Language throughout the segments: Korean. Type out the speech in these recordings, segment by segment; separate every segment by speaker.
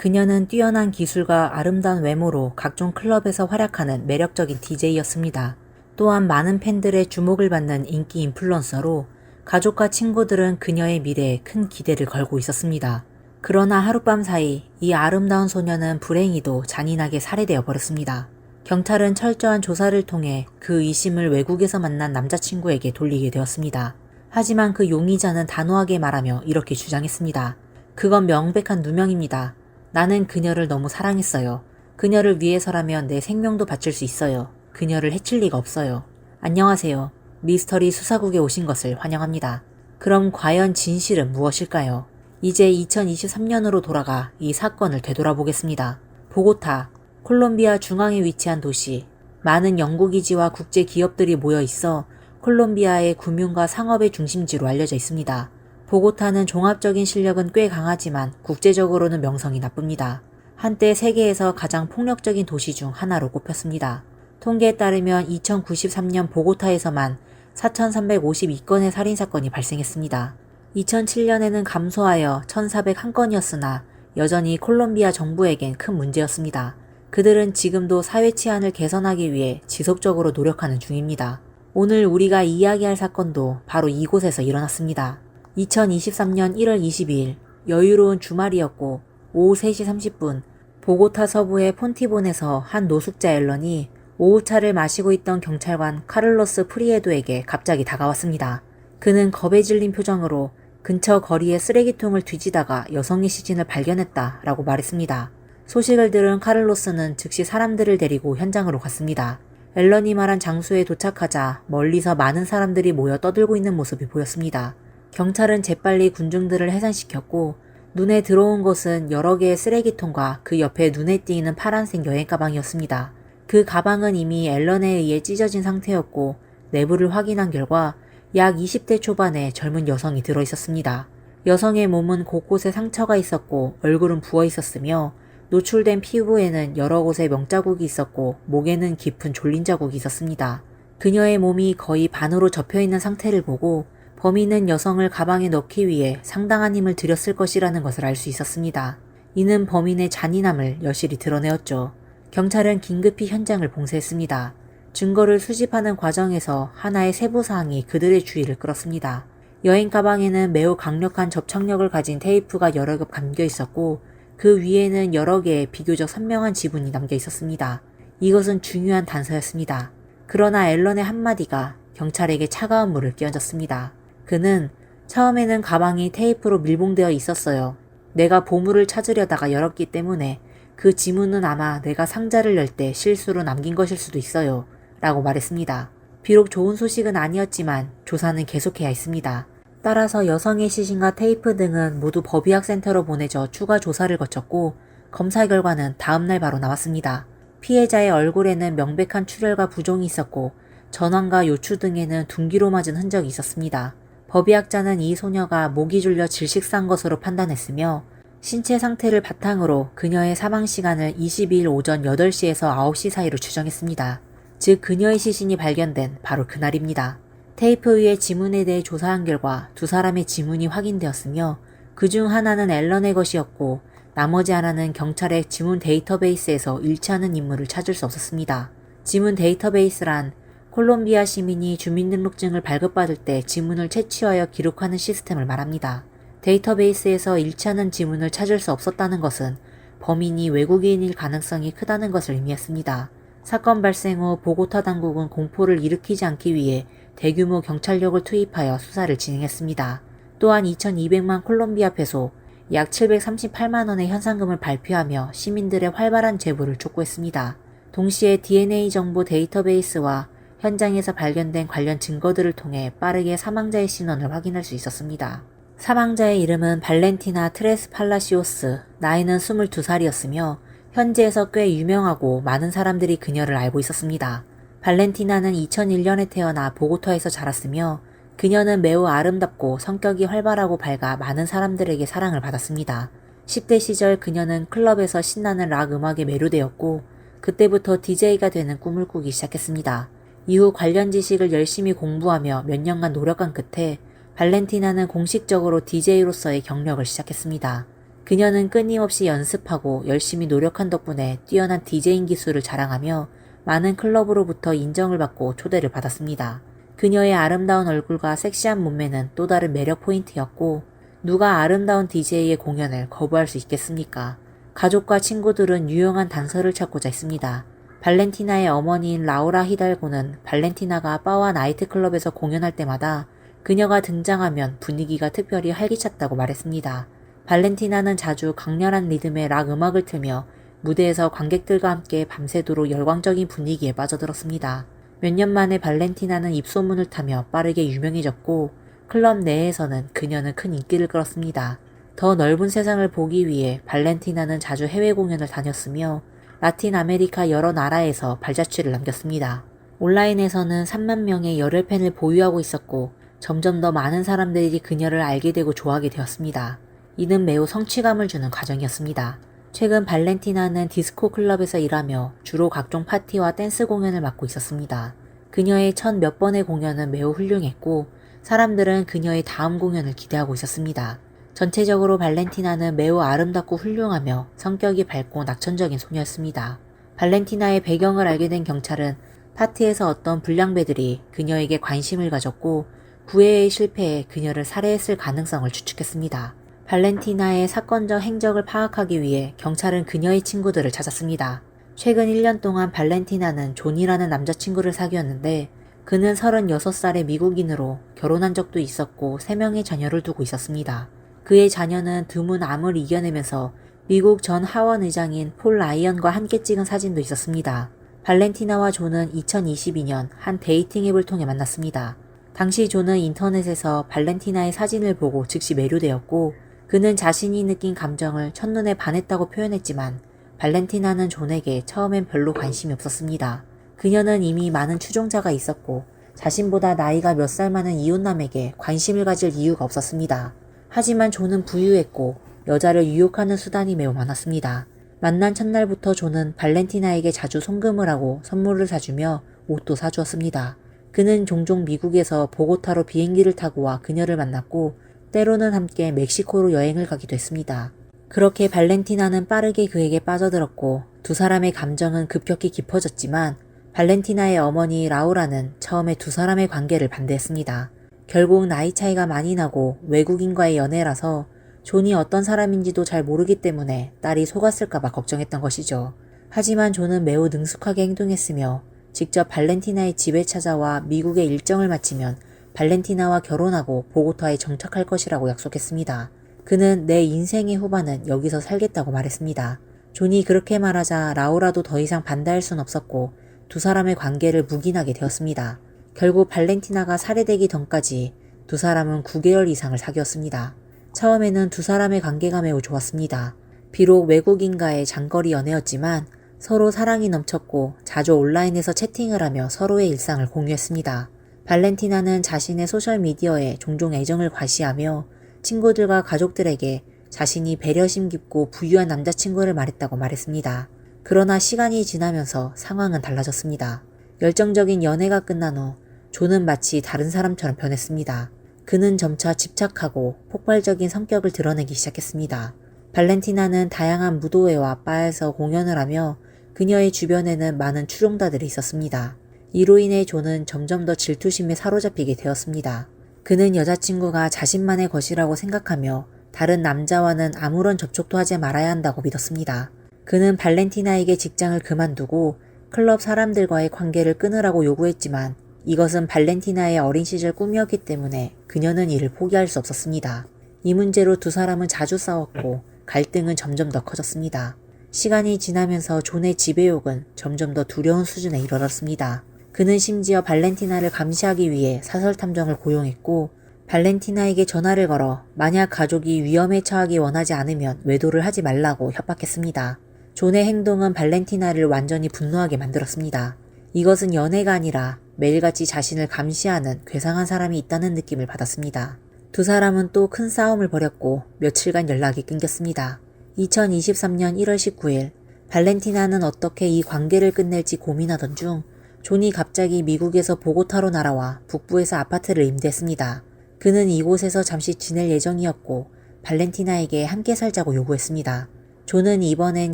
Speaker 1: 그녀는 뛰어난 기술과 아름다운 외모로 각종 클럽에서 활약하는 매력적인 DJ였습니다. 또한 많은 팬들의 주목을 받는 인기 인플루언서로 가족과 친구들은 그녀의 미래에 큰 기대를 걸고 있었습니다. 그러나 하룻밤 사이 이 아름다운 소녀는 불행히도 잔인하게 살해되어 버렸습니다. 경찰은 철저한 조사를 통해 그 의심을 외국에서 만난 남자친구에게 돌리게 되었습니다. 하지만 그 용의자는 단호하게 말하며 이렇게 주장했습니다. 그건 명백한 누명입니다. 나는 그녀를 너무 사랑했어요. 그녀를 위해서라면 내 생명도 바칠 수 있어요. 그녀를 해칠 리가 없어요. 안녕하세요. 미스터리 수사국에 오신 것을 환영합니다. 그럼 과연 진실은 무엇일까요? 이제 2023년으로 돌아가 이 사건을 되돌아보겠습니다. 보고타, 콜롬비아 중앙에 위치한 도시. 많은 연구기지와 국제 기업들이 모여 있어 콜롬비아의 금융과 상업의 중심지로 알려져 있습니다. 보고타는 종합적인 실력은 꽤 강하지만 국제적으로는 명성이 나쁩니다. 한때 세계에서 가장 폭력적인 도시 중 하나로 꼽혔습니다. 통계에 따르면 2093년 보고타에서만 4,352건의 살인사건이 발생했습니다. 2007년에는 감소하여 1,401건이었으나 여전히 콜롬비아 정부에겐 큰 문제였습니다. 그들은 지금도 사회 치안을 개선하기 위해 지속적으로 노력하는 중입니다. 오늘 우리가 이야기할 사건도 바로 이곳에서 일어났습니다. 2023년 1월 22일 여유로운 주말이었고 오후 3시 30분 보고타 서부의 폰티본에서 한 노숙자 앨런이 오후차를 마시고 있던 경찰관 카를로스 프리에도에게 갑자기 다가왔습니다. 그는 겁에 질린 표정으로 근처 거리의 쓰레기통을 뒤지다가 여성의 시신을 발견했다 라고 말했습니다. 소식을 들은 카를로스는 즉시 사람들을 데리고 현장으로 갔습니다. 앨런이 말한 장소에 도착하자 멀리서 많은 사람들이 모여 떠들고 있는 모습이 보였습니다. 경찰은 재빨리 군중들을 해산시켰고 눈에 들어온 것은 여러 개의 쓰레기통과 그 옆에 눈에 띄는 파란색 여행 가방이었습니다. 그 가방은 이미 앨런에 의해 찢어진 상태였고 내부를 확인한 결과 약 20대 초반의 젊은 여성이 들어있었습니다. 여성의 몸은 곳곳에 상처가 있었고 얼굴은 부어 있었으며 노출된 피부에는 여러 곳에 명자국이 있었고 목에는 깊은 졸린 자국이 있었습니다. 그녀의 몸이 거의 반으로 접혀있는 상태를 보고 범인은 여성을 가방에 넣기 위해 상당한 힘을 들였을 것이라는 것을 알 수 있었습니다. 이는 범인의 잔인함을 여실히 드러내었죠. 경찰은 긴급히 현장을 봉쇄했습니다. 증거를 수집하는 과정에서 하나의 세부사항이 그들의 주의를 끌었습니다. 여행 가방에는 매우 강력한 접착력을 가진 테이프가 여러 겹 감겨 있었고 그 위에는 여러 개의 비교적 선명한 지문이 남겨 있었습니다. 이것은 중요한 단서였습니다. 그러나 앨런의 한마디가 경찰에게 차가운 물을 끼얹었습니다. 그는 처음에는 가방이 테이프로 밀봉되어 있었어요. 내가 보물을 찾으려다가 열었기 때문에 그 지문은 아마 내가 상자를 열 때 실수로 남긴 것일 수도 있어요. 라고 말했습니다. 비록 좋은 소식은 아니었지만 조사는 계속해야 했습니다. 따라서 여성의 시신과 테이프 등은 모두 법의학센터로 보내져 추가 조사를 거쳤고 검사 결과는 다음날 바로 나왔습니다. 피해자의 얼굴에는 명백한 출혈과 부종이 있었고 전환과 요추 등에는 둔기로 맞은 흔적이 있었습니다. 법의학자는 이 소녀가 목이 졸려 질식사한 것으로 판단했으며 신체 상태를 바탕으로 그녀의 사망 시간을 22일 오전 8시에서 9시 사이로 추정했습니다. 즉 그녀의 시신이 발견된 바로 그날입니다. 테이프 위의 지문에 대해 조사한 결과 두 사람의 지문이 확인되었으며 그중 하나는 앨런의 것이었고 나머지 하나는 경찰의 지문 데이터베이스에서 일치하는 인물을 찾을 수 없었습니다. 지문 데이터베이스란 콜롬비아 시민이 주민등록증을 발급받을 때 지문을 채취하여 기록하는 시스템을 말합니다. 데이터베이스에서 일치하는 지문을 찾을 수 없었다는 것은 범인이 외국인일 가능성이 크다는 것을 의미했습니다. 사건 발생 후 보고타 당국은 공포를 일으키지 않기 위해 대규모 경찰력을 투입하여 수사를 진행했습니다. 또한 2,200만 콜롬비아 페소, 약 738만 원의 현상금을 발표하며 시민들의 활발한 제보를 촉구했습니다. 동시에 DNA 정보 데이터베이스와 현장에서 발견된 관련 증거들을 통해 빠르게 사망자의 신원을 확인할 수 있었습니다. 사망자의 이름은 발렌티나 트레스 팔라시오스, 나이는 22살이었으며 현지에서 꽤 유명하고 많은 사람들이 그녀를 알고 있었습니다. 발렌티나는 2001년에 태어나 보고타에서 자랐으며 그녀는 매우 아름답고 성격이 활발하고 밝아 많은 사람들에게 사랑을 받았습니다. 10대 시절 그녀는 클럽에서 신나는 락 음악에 매료되었고 그때부터 DJ가 되는 꿈을 꾸기 시작했습니다. 이후 관련 지식을 열심히 공부하며 몇 년간 노력한 끝에 발렌티나는 공식적으로 DJ로서의 경력을 시작했습니다. 그녀는 끊임없이 연습하고 열심히 노력한 덕분에 뛰어난 디제잉 기술을 자랑하며 많은 클럽으로부터 인정을 받고 초대를 받았습니다. 그녀의 아름다운 얼굴과 섹시한 몸매는 또 다른 매력 포인트였고 누가 아름다운 DJ의 공연을 거부할 수 있겠습니까? 가족과 친구들은 유용한 단서를 찾고자 했습니다. 발렌티나의 어머니인 라우라 히달고는 발렌티나가 바와 나이트클럽에서 공연할 때마다 그녀가 등장하면 분위기가 특별히 활기찼다고 말했습니다. 발렌티나는 자주 강렬한 리듬의 락 음악을 틀며 무대에서 관객들과 함께 밤새도록 열광적인 분위기에 빠져들었습니다. 몇 년 만에 발렌티나는 입소문을 타며 빠르게 유명해졌고 클럽 내에서는 그녀는 큰 인기를 끌었습니다. 더 넓은 세상을 보기 위해 발렌티나는 자주 해외 공연을 다녔으며 라틴 아메리카 여러 나라에서 발자취를 남겼습니다. 온라인에서는 3만 명의 열혈 팬을 보유하고 있었고 점점 더 많은 사람들이 그녀를 알게 되고 좋아하게 되었습니다. 이는 매우 성취감을 주는 과정이었습니다. 최근 발렌티나는 디스코 클럽에서 일하며 주로 각종 파티와 댄스 공연을 맡고 있었습니다. 그녀의 첫 몇 번의 공연은 매우 훌륭했고 사람들은 그녀의 다음 공연을 기대하고 있었습니다. 전체적으로 발렌티나는 매우 아름답고 훌륭하며 성격이 밝고 낙천적인 소녀였습니다. 발렌티나의 배경을 알게 된 경찰은 파티에서 어떤 불량배들이 그녀에게 관심을 가졌고 구애의 실패에 그녀를 살해했을 가능성을 추측했습니다. 발렌티나의 사건적 행적을 파악하기 위해 경찰은 그녀의 친구들을 찾았습니다. 최근 1년 동안 발렌티나는 존이라는 남자친구를 사귀었는데 그는 36살의 미국인으로 결혼한 적도 있었고 3명의 자녀를 두고 있었습니다. 그의 자녀는 드문 암을 이겨내면서 미국 전 하원 의장인 폴 라이언과 함께 찍은 사진도 있었습니다. 발렌티나와 존은 2022년 한 데이팅 앱을 통해 만났습니다. 당시 존은 인터넷에서 발렌티나의 사진을 보고 즉시 매료되었고 그는 자신이 느낀 감정을 첫눈에 반했다고 표현했지만 발렌티나는 존에게 처음엔 별로 관심이 없었습니다. 그녀는 이미 많은 추종자가 있었고 자신보다 나이가 몇 살 많은 이웃남에게 관심을 가질 이유가 없었습니다. 하지만 존은 부유했고 여자를 유혹하는 수단이 매우 많았습니다. 만난 첫날부터 존은 발렌티나에게 자주 송금을 하고 선물을 사주며 옷도 사주었습니다. 그는 종종 미국에서 보고타로 비행기를 타고 와 그녀를 만났고 때로는 함께 멕시코로 여행을 가기도 했습니다. 그렇게 발렌티나는 빠르게 그에게 빠져들었고 두 사람의 감정은 급격히 깊어졌지만 발렌티나의 어머니 라우라는 처음에 두 사람의 관계를 반대했습니다. 결국 나이 차이가 많이 나고 외국인과의 연애라서 존이 어떤 사람인지도 잘 모르기 때문에 딸이 속았을까봐 걱정했던 것이죠. 하지만 존은 매우 능숙하게 행동했으며 직접 발렌티나의 집에 찾아와 미국의 일정을 마치면 발렌티나와 결혼하고 보고타에 정착할 것이라고 약속했습니다. 그는 내 인생의 후반은 여기서 살겠다고 말했습니다. 존이 그렇게 말하자 라우라도 더 이상 반대할 순 없었고 두 사람의 관계를 묵인하게 되었습니다. 결국 발렌티나가 살해되기 전까지 두 사람은 9개월 이상을 사귀었습니다. 처음에는 두 사람의 관계가 매우 좋았습니다. 비록 외국인과의 장거리 연애였지만 서로 사랑이 넘쳤고 자주 온라인에서 채팅을 하며 서로의 일상을 공유했습니다. 발렌티나는 자신의 소셜미디어에 종종 애정을 과시하며 친구들과 가족들에게 자신이 배려심 깊고 부유한 남자친구를 말했다고 말했습니다. 그러나 시간이 지나면서 상황은 달라졌습니다. 열정적인 연애가 끝난 후 존은 마치 다른 사람처럼 변했습니다. 그는 점차 집착하고 폭발적인 성격을 드러내기 시작했습니다. 발렌티나는 다양한 무도회와 바에서 공연을 하며 그녀의 주변에는 많은 추종자들이 있었습니다. 이로 인해 존은 점점 더 질투심에 사로잡히게 되었습니다. 그는 여자친구가 자신만의 것이라고 생각하며 다른 남자와는 아무런 접촉도 하지 말아야 한다고 믿었습니다. 그는 발렌티나에게 직장을 그만두고 클럽 사람들과의 관계를 끊으라고 요구했지만 이것은 발렌티나의 어린 시절 꿈이었기 때문에 그녀는 이를 포기할 수 없었습니다. 이 문제로 두 사람은 자주 싸웠고 갈등은 점점 더 커졌습니다. 시간이 지나면서 존의 지배욕은 점점 더 두려운 수준에 이르렀습니다. 그는 심지어 발렌티나를 감시하기 위해 사설 탐정을 고용했고 발렌티나에게 전화를 걸어 만약 가족이 위험에 처하기 원하지 않으면 외도를 하지 말라고 협박했습니다. 존의 행동은 발렌티나를 완전히 분노하게 만들었습니다. 이것은 연애가 아니라 매일같이 자신을 감시하는 괴상한 사람이 있다는 느낌을 받았습니다. 두 사람은 또 큰 싸움을 벌였고 며칠간 연락이 끊겼습니다. 2023년 1월 19일 발렌티나는 어떻게 이 관계를 끝낼지 고민하던 중 존이 갑자기 미국에서 보고타로 날아와 북부에서 아파트를 임대했습니다. 그는 이곳에서 잠시 지낼 예정이었고 발렌티나에게 함께 살자고 요구했습니다. 존은 이번엔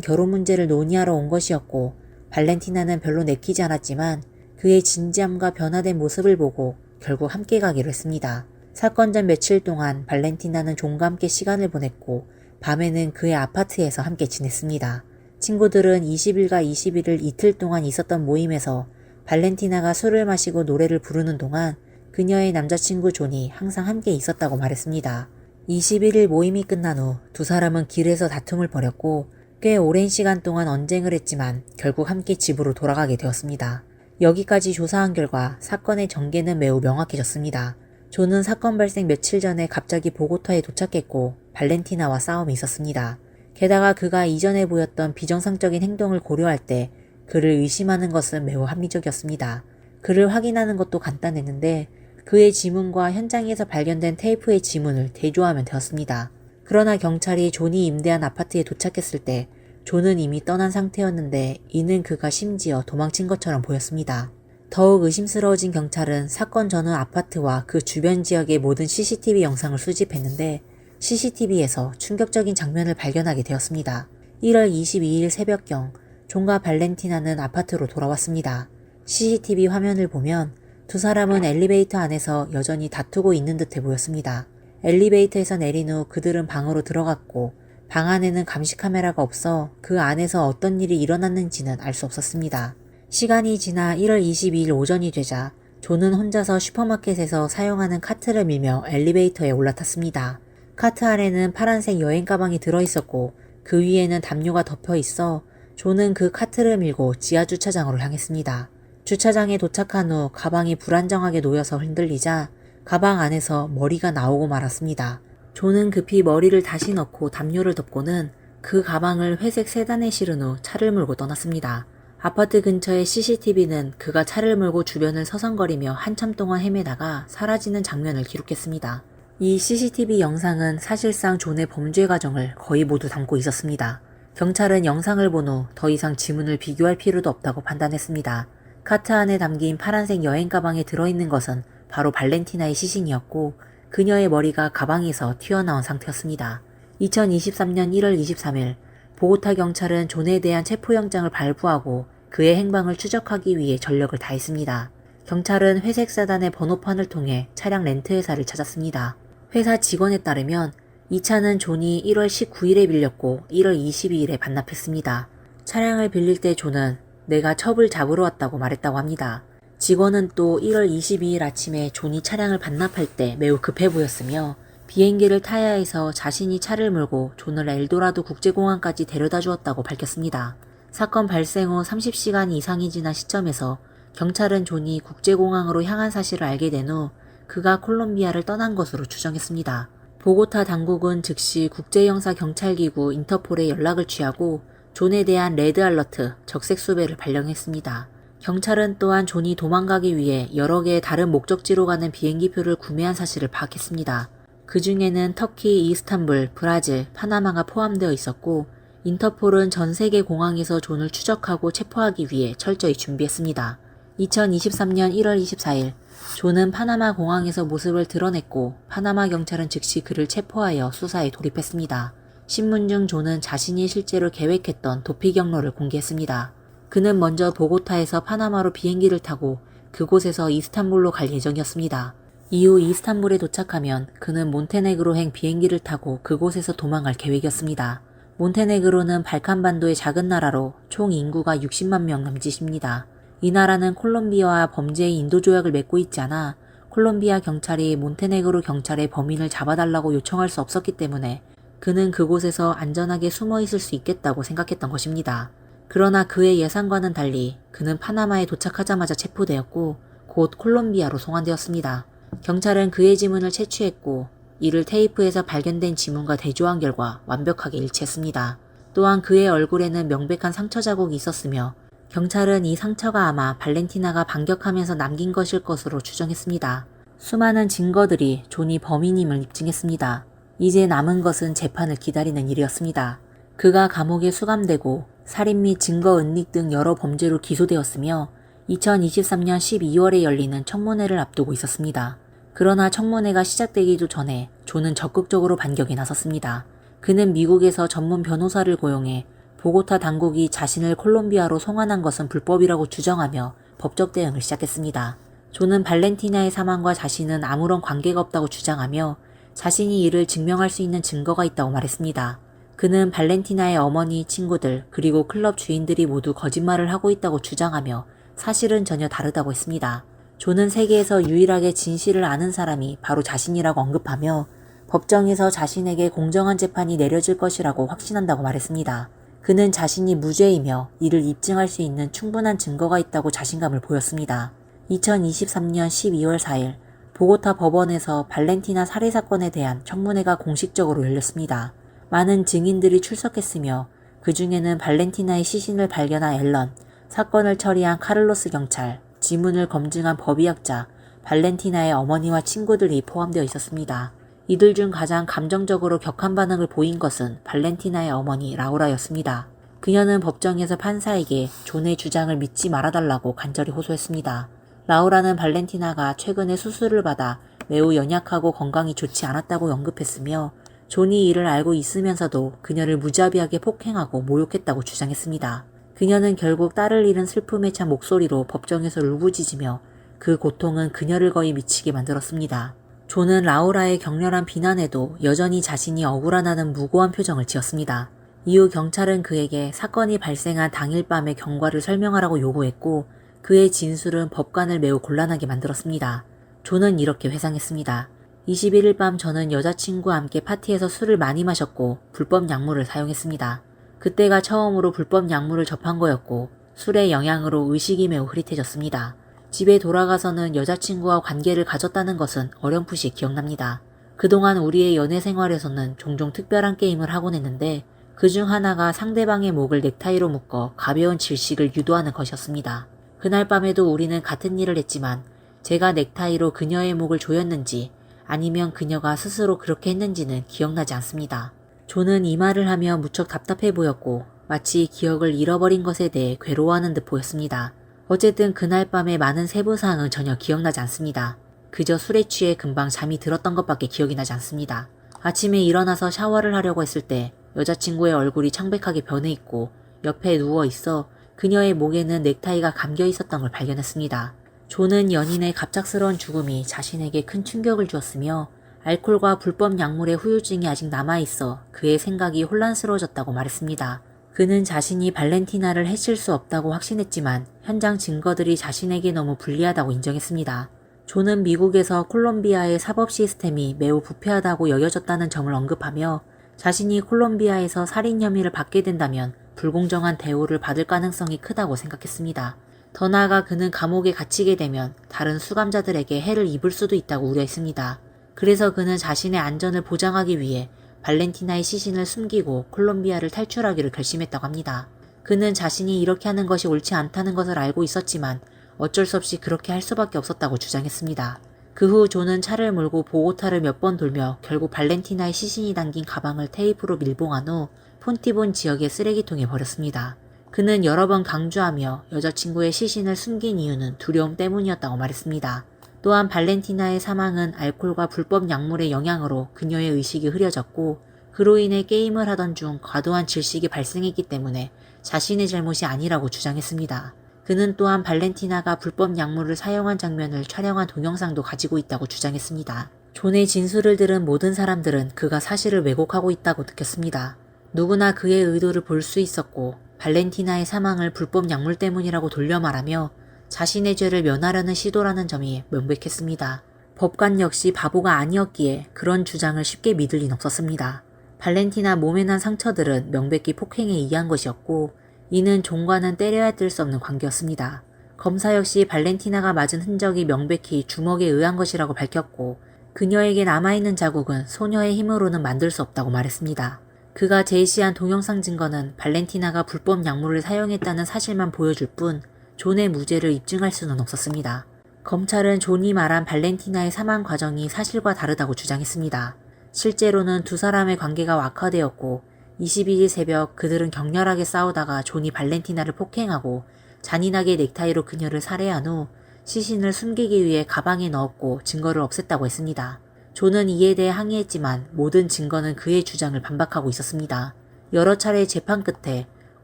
Speaker 1: 결혼 문제를 논의하러 온 것이었고 발렌티나는 별로 내키지 않았지만 그의 진지함과 변화된 모습을 보고 결국 함께 가기로 했습니다. 사건 전 며칠 동안 발렌티나는 존과 함께 시간을 보냈고 밤에는 그의 아파트에서 함께 지냈습니다. 친구들은 20일과 21일 이틀 동안 있었던 모임에서 발렌티나가 술을 마시고 노래를 부르는 동안 그녀의 남자친구 존이 항상 함께 있었다고 말했습니다. 21일 모임이 끝난 후 두 사람은 길에서 다툼을 벌였고 꽤 오랜 시간 동안 언쟁을 했지만 결국 함께 집으로 돌아가게 되었습니다. 여기까지 조사한 결과 사건의 전개는 매우 명확해졌습니다. 존은 사건 발생 며칠 전에 갑자기 보고타에 도착했고 발렌티나와 싸움이 있었습니다. 게다가 그가 이전에 보였던 비정상적인 행동을 고려할 때 그를 의심하는 것은 매우 합리적이었습니다. 그를 확인하는 것도 간단했는데 그의 지문과 현장에서 발견된 테이프의 지문을 대조하면 되었습니다. 그러나 경찰이 존이 임대한 아파트에 도착했을 때 존은 이미 떠난 상태였는데 이는 그가 심지어 도망친 것처럼 보였습니다. 더욱 의심스러워진 경찰은 사건 전후 아파트와 그 주변 지역의 모든 CCTV 영상을 수집했는데 CCTV에서 충격적인 장면을 발견하게 되었습니다. 1월 22일 새벽경 존과 발렌티나는 아파트로 돌아왔습니다. CCTV 화면을 보면 두 사람은 엘리베이터 안에서 여전히 다투고 있는 듯해 보였습니다. 엘리베이터에서 내린 후 그들은 방으로 들어갔고 방 안에는 감시 카메라가 없어 그 안에서 어떤 일이 일어났는지는 알 수 없었습니다. 시간이 지나 1월 22일 오전이 되자 존은 혼자서 슈퍼마켓에서 사용하는 카트를 밀며 엘리베이터에 올라탔습니다. 카트 안에는 파란색 여행 가방이 들어있었고 그 위에는 담요가 덮여 있어 존은 그 카트를 밀고 지하 주차장으로 향했습니다. 주차장에 도착한 후 가방이 불안정하게 놓여서 흔들리자 가방 안에서 머리가 나오고 말았습니다. 존은 급히 머리를 다시 넣고 담요를 덮고는 그 가방을 회색 세단에 실은 후 차를 몰고 떠났습니다. 아파트 근처의 CCTV는 그가 차를 몰고 주변을 서성거리며 한참 동안 헤매다가 사라지는 장면을 기록했습니다. 이 CCTV 영상은 사실상 존의 범죄 과정을 거의 모두 담고 있었습니다. 경찰은 영상을 본 후 더 이상 지문을 비교할 필요도 없다고 판단했습니다. 카트 안에 담긴 파란색 여행 가방에 들어있는 것은 바로 발렌티나의 시신이었고 그녀의 머리가 가방에서 튀어나온 상태였습니다. 2023년 1월 23일 보고타 경찰은 존에 대한 체포영장을 발부하고 그의 행방을 추적하기 위해 전력을 다했습니다. 경찰은 회색 세단의 번호판을 통해 차량 렌트 회사를 찾았습니다. 회사 직원에 따르면 이 차는 존이 1월 19일에 빌렸고 1월 22일에 반납했습니다. 차량을 빌릴 때 존은 내가 첩을 잡으러 왔다고 말했다고 합니다. 직원은 또 1월 22일 아침에 존이 차량을 반납할 때 매우 급해 보였으며 비행기를 타야 해서 자신이 차를 몰고 존을 엘도라도 국제공항까지 데려다 주었다고 밝혔습니다. 사건 발생 후 30시간 이상이 지난 시점에서 경찰은 존이 국제공항으로 향한 사실을 알게 된 후 그가 콜롬비아를 떠난 것으로 추정했습니다. 보고타 당국은 즉시 국제형사경찰기구 인터폴에 연락을 취하고 존에 대한 레드 알러트, 적색 수배를 발령했습니다. 경찰은 또한 존이 도망가기 위해 여러 개의 다른 목적지로 가는 비행기표를 구매한 사실을 파악했습니다. 그 중에는 터키, 이스탄불, 브라질, 파나마가 포함되어 있었고 인터폴은 전 세계 공항에서 존을 추적하고 체포하기 위해 철저히 준비했습니다. 2023년 1월 24일 존은 파나마 공항에서 모습을 드러냈고 파나마 경찰은 즉시 그를 체포하여 수사에 돌입했습니다. 신문 중 존은 자신이 실제로 계획했던 도피 경로를 공개했습니다. 그는 먼저 보고타에서 파나마로 비행기를 타고 그곳에서 이스탄불로 갈 예정이었습니다. 이후 이스탄불에 도착하면 그는 몬테네그로행 비행기를 타고 그곳에서 도망갈 계획이었습니다. 몬테네그로는 발칸반도의 작은 나라로 총 인구가 60만 명 남짓입니다. 이 나라는 콜롬비아와 범죄의 인도조약을 맺고 있지 않아 콜롬비아 경찰이 몬테네그로 경찰의 범인을 잡아달라고 요청할 수 없었기 때문에 그는 그곳에서 안전하게 숨어 있을 수 있겠다고 생각했던 것입니다. 그러나 그의 예상과는 달리 그는 파나마에 도착하자마자 체포되었고 곧 콜롬비아로 송환되었습니다. 경찰은 그의 지문을 채취했고 이를 테이프에서 발견된 지문과 대조한 결과 완벽하게 일치했습니다. 또한 그의 얼굴에는 명백한 상처 자국이 있었으며 경찰은 이 상처가 아마 발렌티나가 반격하면서 남긴 것일 것으로 추정했습니다. 수많은 증거들이 존이 범인임을 입증했습니다. 이제 남은 것은 재판을 기다리는 일이었습니다. 그가 감옥에 수감되고 살인 및 증거 은닉 등 여러 범죄로 기소되었으며 2023년 12월에 열리는 청문회를 앞두고 있었습니다. 그러나 청문회가 시작되기도 전에 존은 적극적으로 반격에 나섰습니다. 그는 미국에서 전문 변호사를 고용해 보고타 당국이 자신을 콜롬비아로 송환한 것은 불법이라고 주장하며 법적 대응을 시작했습니다. 존은 발렌티나의 사망과 자신은 아무런 관계가 없다고 주장하며 자신이 이를 증명할 수 있는 증거가 있다고 말했습니다. 그는 발렌티나의 어머니, 친구들, 그리고 클럽 주인들이 모두 거짓말을 하고 있다고 주장하며 사실은 전혀 다르다고 했습니다. 존은 세계에서 유일하게 진실을 아는 사람이 바로 자신이라고 언급하며 법정에서 자신에게 공정한 재판이 내려질 것이라고 확신한다고 말했습니다. 그는 자신이 무죄이며 이를 입증할 수 있는 충분한 증거가 있다고 자신감을 보였습니다. 2023년 12월 4일 보고타 법원에서 발렌티나 살해 사건에 대한 청문회가 공식적으로 열렸습니다. 많은 증인들이 출석했으며 그 중에는 발렌티나의 시신을 발견한 앨런, 사건을 처리한 카를로스 경찰, 지문을 검증한 법의학자, 발렌티나의 어머니와 친구들이 포함되어 있었습니다. 이들 중 가장 감정적으로 격한 반응을 보인 것은 발렌티나의 어머니 라우라였습니다. 그녀는 법정에서 판사에게 존의 주장을 믿지 말아달라고 간절히 호소했습니다. 라우라는 발렌티나가 최근에 수술을 받아 매우 연약하고 건강이 좋지 않았다고 언급했으며 존이 이를 알고 있으면서도 그녀를 무자비하게 폭행하고 모욕했다고 주장했습니다. 그녀는 결국 딸을 잃은 슬픔에 찬 목소리로 법정에서 울부짖으며 그 고통은 그녀를 거의 미치게 만들었습니다. 존은 라우라의 격렬한 비난에도 여전히 자신이 억울하다는 무고한 표정을 지었습니다. 이후 경찰은 그에게 사건이 발생한 당일 밤의 경과를 설명하라고 요구했고 그의 진술은 법관을 매우 곤란하게 만들었습니다. 존은 이렇게 회상했습니다. 21일 밤 저는 여자친구와 함께 파티에서 술을 많이 마셨고 불법 약물을 사용했습니다. 그때가 처음으로 불법 약물을 접한 거였고 술의 영향으로 의식이 매우 흐릿해졌습니다. 집에 돌아가서는 여자친구와 관계를 가졌다는 것은 어렴풋이 기억납니다. 그동안 우리의 연애 생활에서는 종종 특별한 게임을 하곤 했는데 그중 하나가 상대방의 목을 넥타이로 묶어 가벼운 질식을 유도하는 것이었습니다. 그날 밤에도 우리는 같은 일을 했지만 제가 넥타이로 그녀의 목을 조였는지 아니면 그녀가 스스로 그렇게 했는지는 기억나지 않습니다. 존은 이 말을 하며 무척 답답해 보였고 마치 기억을 잃어버린 것에 대해 괴로워하는 듯 보였습니다. 어쨌든 그날 밤의 많은 세부사항은 전혀 기억나지 않습니다. 그저 술에 취해 금방 잠이 들었던 것밖에 기억이 나지 않습니다. 아침에 일어나서 샤워를 하려고 했을 때 여자친구의 얼굴이 창백하게 변해 있고 옆에 누워 있어 그녀의 목에는 넥타이가 감겨 있었던 걸 발견했습니다. 존은 연인의 갑작스러운 죽음이 자신에게 큰 충격을 주었으며 알코올과 불법 약물의 후유증이 아직 남아있어 그의 생각이 혼란스러워졌다고 말했습니다. 그는 자신이 발렌티나를 해칠 수 없다고 확신했지만 현장 증거들이 자신에게 너무 불리하다고 인정했습니다. 존은 미국에서 콜롬비아의 사법 시스템이 매우 부패하다고 여겨졌다는 점을 언급하며 자신이 콜롬비아에서 살인 혐의를 받게 된다면 불공정한 대우를 받을 가능성이 크다고 생각했습니다. 더 나아가 그는 감옥에 갇히게 되면 다른 수감자들에게 해를 입을 수도 있다고 우려했습니다. 그래서 그는 자신의 안전을 보장하기 위해 발렌티나의 시신을 숨기고 콜롬비아를 탈출하기로 결심했다고 합니다. 그는 자신이 이렇게 하는 것이 옳지 않다는 것을 알고 있었지만 어쩔 수 없이 그렇게 할 수밖에 없었다고 주장했습니다. 그 후 존은 차를 몰고 보고타를 몇 번 돌며 결국 발렌티나의 시신이 담긴 가방을 테이프로 밀봉한 후 폰티본 지역의 쓰레기통에 버렸습니다. 그는 여러 번 강조하며 여자친구의 시신을 숨긴 이유는 두려움 때문이었다고 말했습니다. 또한 발렌티나의 사망은 알코올과 불법 약물의 영향으로 그녀의 의식이 흐려졌고 그로 인해 게임을 하던 중 과도한 질식이 발생했기 때문에 자신의 잘못이 아니라고 주장했습니다. 그는 또한 발렌티나가 불법 약물을 사용한 장면을 촬영한 동영상도 가지고 있다고 주장했습니다. 존의 진술을 들은 모든 사람들은 그가 사실을 왜곡하고 있다고 느꼈습니다. 누구나 그의 의도를 볼 수 있었고 발렌티나의 사망을 불법 약물 때문이라고 돌려 말하며 자신의 죄를 면하려는 시도라는 점이 명백했습니다. 법관 역시 바보가 아니었기에 그런 주장을 쉽게 믿을 리는 없었습니다. 발렌티나 몸에 난 상처들은 명백히 폭행에 의한 것이었고 이는 존과는 때려야 뗄 수 없는 관계였습니다. 검사 역시 발렌티나가 맞은 흔적이 명백히 주먹에 의한 것이라고 밝혔고 그녀에게 남아있는 자국은 소녀의 힘으로는 만들 수 없다고 말했습니다. 그가 제시한 동영상 증거는 발렌티나가 불법 약물을 사용했다는 사실만 보여줄 뿐 존의 무죄를 입증할 수는 없었습니다. 검찰은 존이 말한 발렌티나의 사망 과정이 사실과 다르다고 주장했습니다. 실제로는 두 사람의 관계가 악화되었고 22일 새벽 그들은 격렬하게 싸우다가 존이 발렌티나를 폭행하고 잔인하게 넥타이로 그녀를 살해한 후 시신을 숨기기 위해 가방에 넣었고 증거를 없앴다고 했습니다. 존은 이에 대해 항의했지만 모든 증거는 그의 주장을 반박하고 있었습니다. 여러 차례 재판 끝에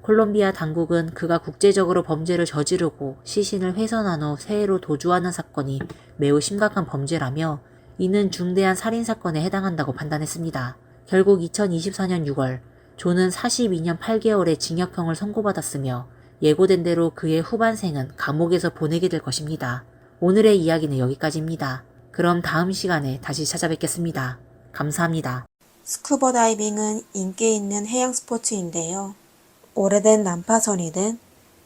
Speaker 1: 콜롬비아 당국은 그가 국제적으로 범죄를 저지르고 시신을 훼손한 후 세해로 도주하는 사건이 매우 심각한 범죄라며 이는 중대한 살인사건에 해당한다고 판단했습니다. 결국 2024년 6월 존은 42년 8개월의 징역형을 선고받았으며 예고된 대로 그의 후반생은 감옥에서 보내게 될 것입니다. 오늘의 이야기는 여기까지입니다. 그럼 다음 시간에 다시 찾아뵙겠습니다. 감사합니다.
Speaker 2: 스쿠버 다이빙은 인기 있는 해양 스포츠인데요. 오래된 난파선이든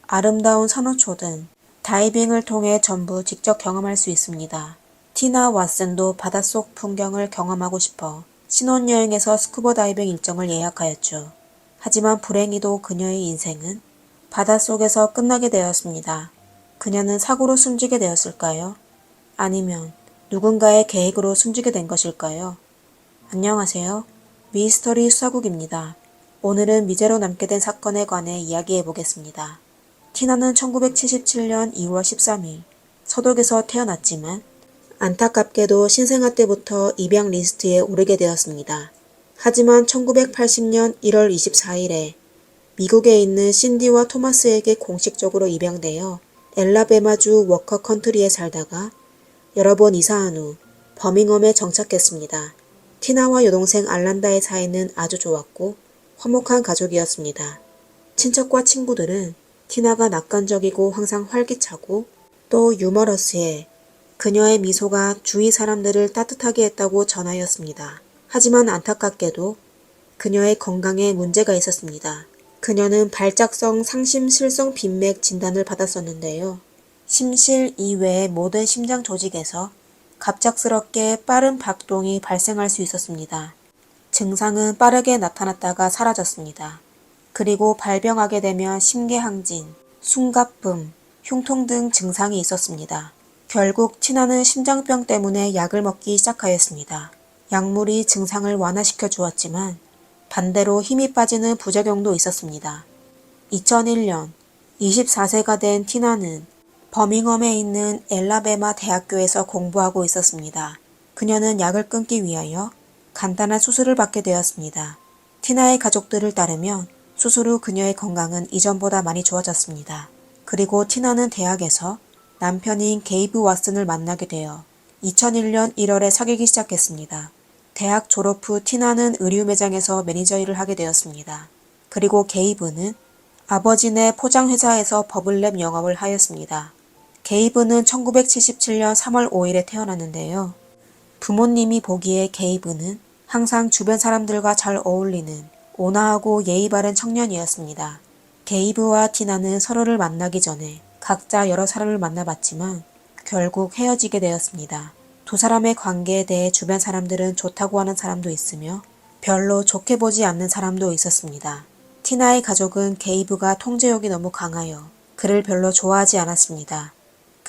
Speaker 2: 아름다운 산호초든 다이빙을 통해 전부 직접 경험할 수 있습니다. 티나 왓슨도 바닷속 풍경을 경험하고 싶어 신혼여행에서 스쿠버 다이빙 일정을 예약하였죠. 하지만 불행히도 그녀의 인생은 바닷속에서 끝나게 되었습니다. 그녀는 사고로 숨지게 되었을까요? 아니면 누군가의 계획으로 숨지게 된 것일까요? 안녕하세요. 미스터리 수사국입니다. 오늘은 미제로 남게 된 사건에 관해 이야기해 보겠습니다. 티나는 1977년 2월 13일 서독에서 태어났지만 안타깝게도 신생아 때부터 입양 리스트에 오르게 되었습니다. 하지만 1980년 1월 24일에 미국에 있는 신디와 토마스에게 공식적으로 입양되어 엘라베마주 워커 컨트리에 살다가 여러 번 이사한 후 버밍엄에 정착했습니다. 티나와 여동생 알란다의 사이는 아주 좋았고 화목한 가족이었습니다. 친척과 친구들은 티나가 낙관적이고 항상 활기차고 또 유머러스해 그녀의 미소가 주위 사람들을 따뜻하게 했다고 전하였습니다. 하지만 안타깝게도 그녀의 건강에 문제가 있었습니다. 그녀는 발작성 상심실성 빈맥 진단을 받았었는데요. 심실 이외의 모든 심장 조직에서 갑작스럽게 빠른 박동이 발생할 수 있었습니다. 증상은 빠르게 나타났다가 사라졌습니다. 그리고 발병하게 되면 심계항진, 숨가쁨, 흉통 등 증상이 있었습니다. 결국 티나는 심장병 때문에 약을 먹기 시작하였습니다. 약물이 증상을 완화시켜 주었지만 반대로 힘이 빠지는 부작용도 있었습니다. 2001년 24세가 된 티나는 버밍엄에 있는 엘라베마 대학교에서 공부하고 있었습니다. 그녀는 약을 끊기 위하여 간단한 수술을 받게 되었습니다. 티나의 가족들을 따르면 수술 후 그녀의 건강은 이전보다 많이 좋아졌습니다. 그리고 티나는 대학에서 남편인 게이브 왓슨을 만나게 되어 2001년 1월에 사귀기 시작했습니다. 대학 졸업 후 티나는 의류 매장에서 매니저 일을 하게 되었습니다. 그리고 게이브는 아버지네 포장회사에서 버블랩 영업을 하였습니다. 게이브는 1977년 3월 5일에 태어났는데요. 부모님이 보기에 게이브는 항상 주변 사람들과 잘 어울리는 온화하고 예의 바른 청년이었습니다. 게이브와 티나는 서로를 만나기 전에 각자 여러 사람을 만나봤지만 결국 헤어지게 되었습니다. 두 사람의 관계에 대해 주변 사람들은 좋다고 하는 사람도 있으며 별로 좋게 보지 않는 사람도 있었습니다. 티나의 가족은 게이브가 통제욕이 너무 강하여 그를 별로 좋아하지 않았습니다.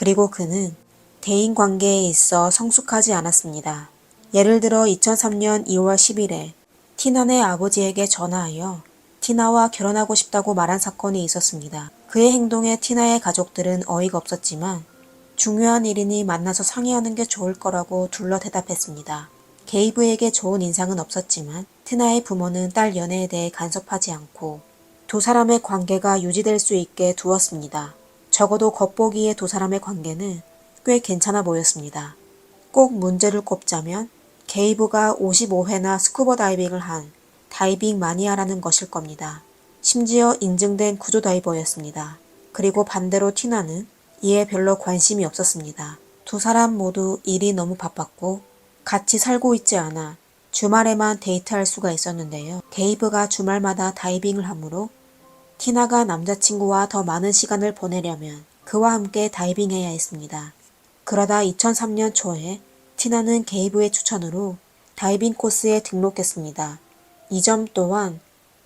Speaker 2: 그리고 그는 대인관계에 있어 성숙하지 않았습니다. 예를 들어 2003년 2월 10일에 티나네 아버지에게 전화하여 티나와 결혼하고 싶다고 말한 사건이 있었습니다. 그의 행동에 티나의 가족들은 어이가 없었지만 중요한 일이니 만나서 상의하는 게 좋을 거라고 둘러 대답했습니다. 게이브에게 좋은 인상은 없었지만 티나의 부모는 딸 연애에 대해 간섭하지 않고 두 사람의 관계가 유지될 수 있게 두었습니다. 적어도 겉보기에 두 사람의 관계는 꽤 괜찮아 보였습니다. 꼭 문제를 꼽자면 게이브가 55회나 스쿠버 다이빙을 한 다이빙 마니아라는 것일 겁니다. 심지어 인증된 구조 다이버였습니다. 그리고 반대로 티나는 이에 별로 관심이 없었습니다. 두 사람 모두 일이 너무 바빴고 같이 살고 있지 않아 주말에만 데이트할 수가 있었는데요. 게이브가 주말마다 다이빙을 하므로 티나가 남자친구와 더 많은 시간을 보내려면 그와 함께 다이빙해야 했습니다. 그러다 2003년 초에 티나는 게이브의 추천으로 다이빙 코스에 등록했습니다. 이 점 또한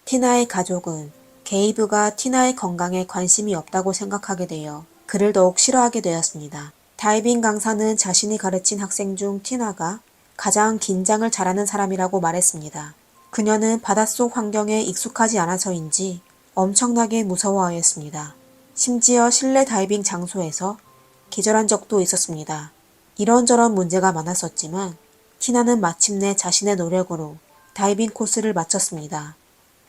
Speaker 2: 티나의 가족은 게이브가 티나의 건강에 관심이 없다고 생각하게 되어 그를 더욱 싫어하게 되었습니다. 다이빙 강사는 자신이 가르친 학생 중 티나가 가장 긴장을 잘하는 사람이라고 말했습니다. 그녀는 바닷속 환경에 익숙하지 않아서인지 엄청나게 무서워하였습니다. 심지어 실내 다이빙 장소에서 기절한 적도 있었습니다. 이런저런 문제가 많았었지만 티나는 마침내 자신의 노력으로 다이빙 코스를 마쳤습니다.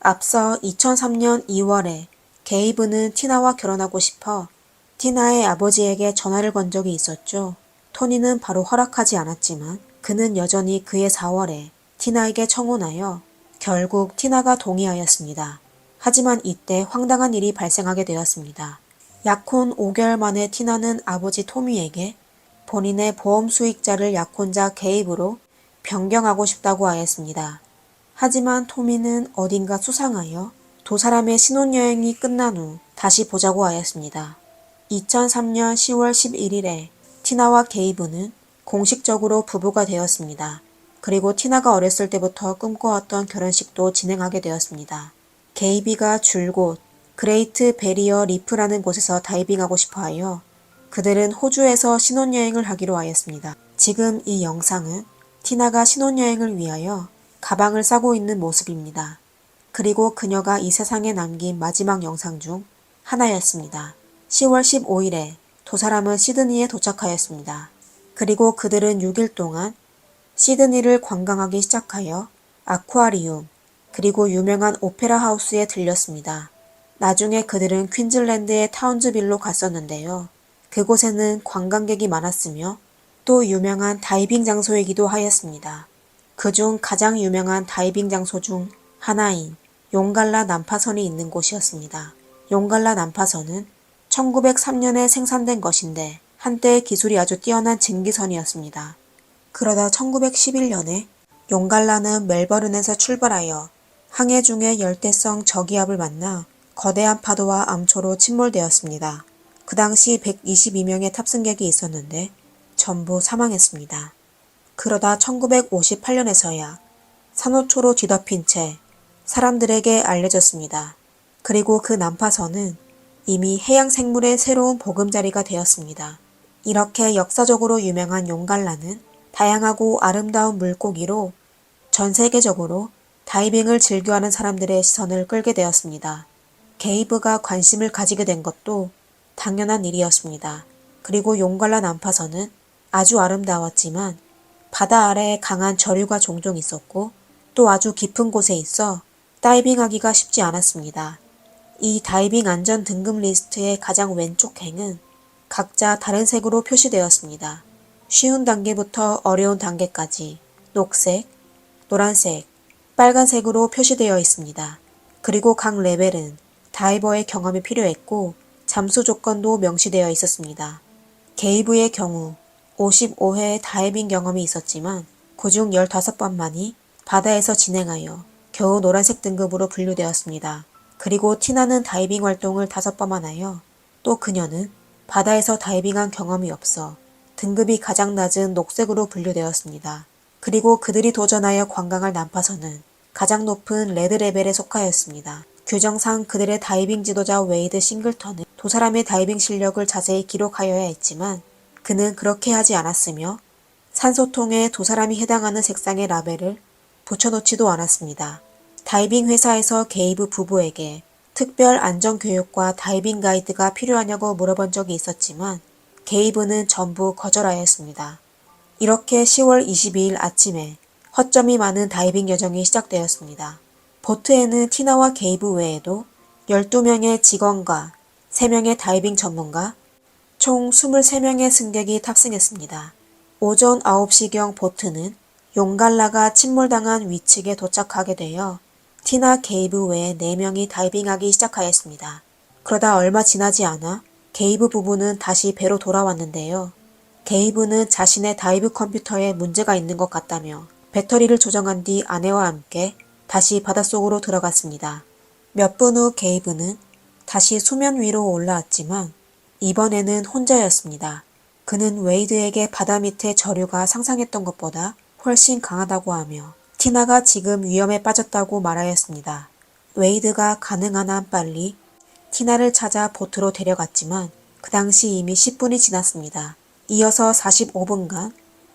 Speaker 2: 앞서 2003년 2월에 게이브는 티나와 결혼하고 싶어 티나의 아버지에게 전화를 건 적이 있었죠. 토니는 바로 허락하지 않았지만 그는 여전히 그해 4월에 티나에게 청혼하여 결국 티나가 동의하였습니다. 하지만 이때 황당한 일이 발생하게 되었습니다. 약혼 5개월 만에 티나는 아버지 토미에게 본인의 보험 수익자를 약혼자 게이브로 변경하고 싶다고 하였습니다. 하지만 토미는 어딘가 수상하여 두 사람의 신혼여행이 끝난 후 다시 보자고 하였습니다. 2003년 10월 11일에 티나와 게이브는 공식적으로 부부가 되었습니다. 그리고 티나가 어렸을 때부터 꿈꿔왔던 결혼식도 진행하게 되었습니다. 게이비가 줄곧 그레이트 베리어 리프라는 곳에서 다이빙하고 싶어하여 그들은 호주에서 신혼여행을 하기로 하였습니다. 지금 이 영상은 티나가 신혼여행을 위하여 가방을 싸고 있는 모습입니다. 그리고 그녀가 이 세상에 남긴 마지막 영상 중 하나였습니다. 10월 15일에 두 사람은 시드니에 도착하였습니다. 그리고 그들은 6일 동안 시드니를 관광하기 시작하여 아쿠아리움 그리고 유명한 오페라 하우스에 들렸습니다. 나중에 그들은 퀸즐랜드의 타운즈빌로 갔었는데요. 그곳에는 관광객이 많았으며 또 유명한 다이빙 장소이기도 하였습니다. 그중 가장 유명한 다이빙 장소 중 하나인 용갈라 난파선이 있는 곳이었습니다. 용갈라 난파선은 1903년에 생산된 것인데 한때 기술이 아주 뛰어난 증기선이었습니다. 그러다 1911년에 용갈라는 멜버른에서 출발하여 항해 중에 열대성 저기압을 만나 거대한 파도와 암초로 침몰되었습니다. 그 당시 122명의 탑승객이 있었는데 전부 사망했습니다. 그러다 1958년에서야 산호초로 뒤덮인 채 사람들에게 알려졌습니다. 그리고 그 난파선은 이미 해양 생물의 새로운 보금자리가 되었습니다. 이렇게 역사적으로 유명한 용갈라는 다양하고 아름다운 물고기로 전 세계적으로 다이빙을 즐겨하는 사람들의 시선을 끌게 되었습니다. 게이브가 관심을 가지게 된 것도 당연한 일이었습니다. 그리고 용갈라 난파선은 아주 아름다웠지만 바다 아래에 강한 저류가 종종 있었고 또 아주 깊은 곳에 있어 다이빙하기가 쉽지 않았습니다. 이 다이빙 안전 등급 리스트의 가장 왼쪽 행은 각자 다른 색으로 표시되었습니다. 쉬운 단계부터 어려운 단계까지 녹색, 노란색, 빨간색으로 표시되어 있습니다. 그리고 각 레벨은 다이버의 경험이 필요했고 잠수 조건도 명시되어 있었습니다. 게이브의 경우 55회 다이빙 경험이 있었지만 그중 15번만이 바다에서 진행하여 겨우 노란색 등급으로 분류되었습니다. 그리고 티나는 다이빙 활동을 5번만 하여 또 그녀는 바다에서 다이빙한 경험이 없어 등급이 가장 낮은 녹색으로 분류되었습니다. 그리고 그들이 도전하여 관광할 난파선은 가장 높은 레드 레벨에 속하였습니다. 규정상 그들의 다이빙 지도자 웨이드 싱글턴은 두 사람의 다이빙 실력을 자세히 기록하여야 했지만 그는 그렇게 하지 않았으며 산소통에 두 사람이 해당하는 색상의 라벨을 붙여놓지도 않았습니다. 다이빙 회사에서 게이브 부부에게 특별 안전교육과 다이빙 가이드가 필요하냐고 물어본 적이 있었지만 게이브는 전부 거절하였습니다. 이렇게 10월 22일 아침에 허점이 많은 다이빙 여정이 시작되었습니다. 보트에는 티나와 게이브 외에도 12명의 직원과 3명의 다이빙 전문가, 총 23명의 승객이 탑승했습니다. 오전 9시경 보트는 용갈라가 침몰당한 위측에 도착하게 되어 티나 게이브 외에 4명이 다이빙하기 시작하였습니다. 그러다 얼마 지나지 않아 게이브 부부는 다시 배로 돌아왔는데요. 게이브는 자신의 다이브 컴퓨터에 문제가 있는 것 같다며 배터리를 조정한 뒤 아내와 함께 다시 바닷속으로 들어갔습니다. 몇 분 후 게이브는 다시 수면 위로 올라왔지만 이번에는 혼자였습니다. 그는 웨이드에게 바다 밑의 저류가 상상했던 것보다 훨씬 강하다고 하며 티나가 지금 위험에 빠졌다고 말하였습니다. 웨이드가 가능한 한 빨리 티나를 찾아 보트로 데려갔지만 그 당시 이미 10분이 지났습니다. 이어서 45분간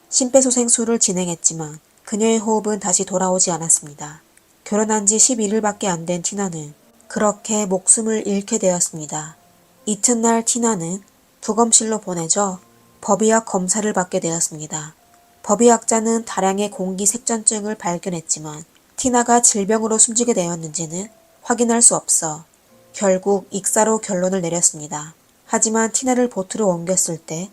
Speaker 2: 심폐소생술을 진행했지만 그녀의 호흡은 다시 돌아오지 않았습니다. 결혼한 지 11일밖에 안 된 티나는 그렇게 목숨을 잃게 되었습니다. 이튿날 티나는 부검실로 보내져 법의학 검사를 받게 되었습니다. 법의학자는 다량의 공기 색전증을 발견했지만 티나가 질병으로 숨지게 되었는지는 확인할 수 없어 결국 익사로 결론을 내렸습니다. 하지만 티나를 보트로 옮겼을 때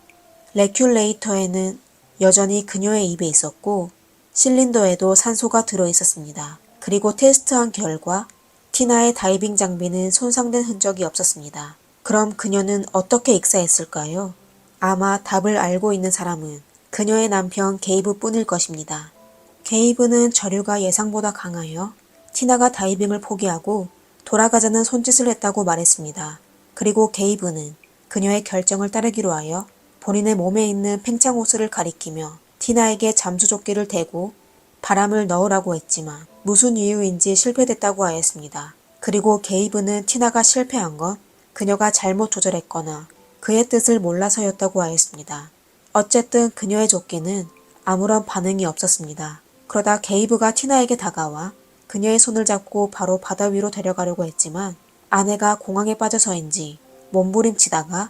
Speaker 2: 레큘레이터에는 여전히 그녀의 입에 있었고 실린더에도 산소가 들어 있었습니다. 그리고 테스트한 결과 티나의 다이빙 장비는 손상된 흔적이 없었습니다. 그럼 그녀는 어떻게 익사했을까요? 아마 답을 알고 있는 사람은 그녀의 남편 게이브뿐일 것입니다. 게이브는 저류가 예상보다 강하여 티나가 다이빙을 포기하고 돌아가자는 손짓을 했다고 말했습니다. 그리고 게이브는 그녀의 결정을 따르기로 하여 본인의 몸에 있는 팽창 호스를 가리키며 티나에게 잠수조끼를 대고 바람을 넣으라고 했지만 무슨 이유인지 실패됐다고 하였습니다. 그리고 게이브는 티나가 실패한 건 그녀가 잘못 조절했거나 그의 뜻을 몰라서였다고 하였습니다. 어쨌든 그녀의 조끼는 아무런 반응이 없었습니다. 그러다 게이브가 티나에게 다가와 그녀의 손을 잡고 바로 바다 위로 데려가려고 했지만 아내가 공황에 빠져서인지 몸부림치다가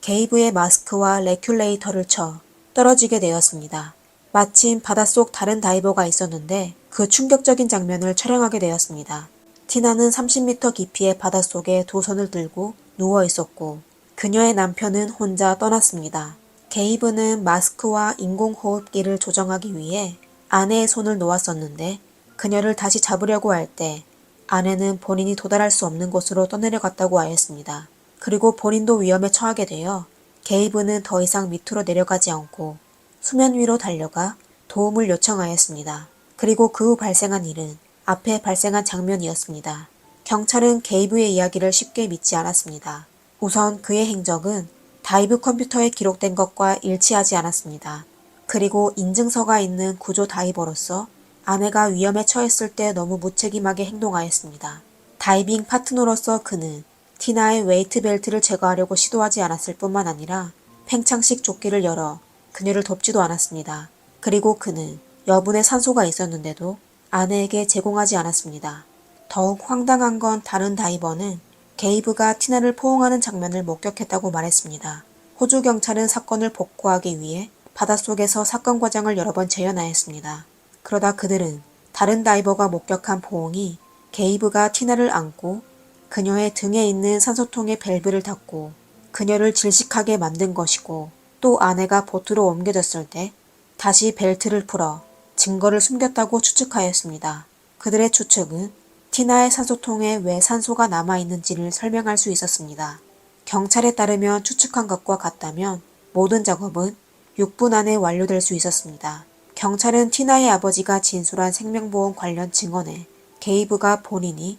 Speaker 2: 게이브의 마스크와 레큘레이터를 쳐 떨어지게 되었습니다. 마침 바닷속 다른 다이버가 있었는데 그 충격적인 장면을 촬영하게 되었습니다. 티나는 30m 깊이의 바닷속에 두 손을 들고 누워 있었고 그녀의 남편은 혼자 떠났습니다. 게이브는 마스크와 인공호흡기를 조정하기 위해 아내의 손을 놓았었는데 그녀를 다시 잡으려고 할 때 아내는 본인이 도달할 수 없는 곳으로 떠내려갔다고 하였습니다. 그리고 본인도 위험에 처하게 되어 게이브는 더 이상 밑으로 내려가지 않고 수면 위로 달려가 도움을 요청하였습니다. 그리고 그 후 발생한 일은 앞에 발생한 장면이었습니다. 경찰은 게이브의 이야기를 쉽게 믿지 않았습니다. 우선 그의 행적은 다이브 컴퓨터에 기록된 것과 일치하지 않았습니다. 그리고 인증서가 있는 구조 다이버로서 아내가 위험에 처했을 때 너무 무책임하게 행동하였습니다. 다이빙 파트너로서 그는 티나의 웨이트 벨트를 제거하려고 시도하지 않았을 뿐만 아니라 팽창식 조끼를 열어 그녀를 돕지도 않았습니다. 그리고 그는 여분의 산소가 있었는데도 아내에게 제공하지 않았습니다. 더욱 황당한 건 다른 다이버는 게이브가 티나를 포옹하는 장면을 목격했다고 말했습니다. 호주 경찰은 사건을 복구하기 위해 바닷속에서 사건 과정을 여러 번 재현하였습니다. 그러다 그들은 다른 다이버가 목격한 포옹이 게이브가 티나를 안고 그녀의 등에 있는 산소통의 밸브를 닫고 그녀를 질식하게 만든 것이고 또 아내가 보트로 옮겨졌을 때 다시 벨트를 풀어 증거를 숨겼다고 추측하였습니다. 그들의 추측은 티나의 산소통에 왜 산소가 남아있는지를 설명할 수 있었습니다. 경찰에 따르면 추측한 것과 같다면 모든 작업은 6분 안에 완료될 수 있었습니다. 경찰은 티나의 아버지가 진술한 생명보험 관련 증언에 게이브가 본인이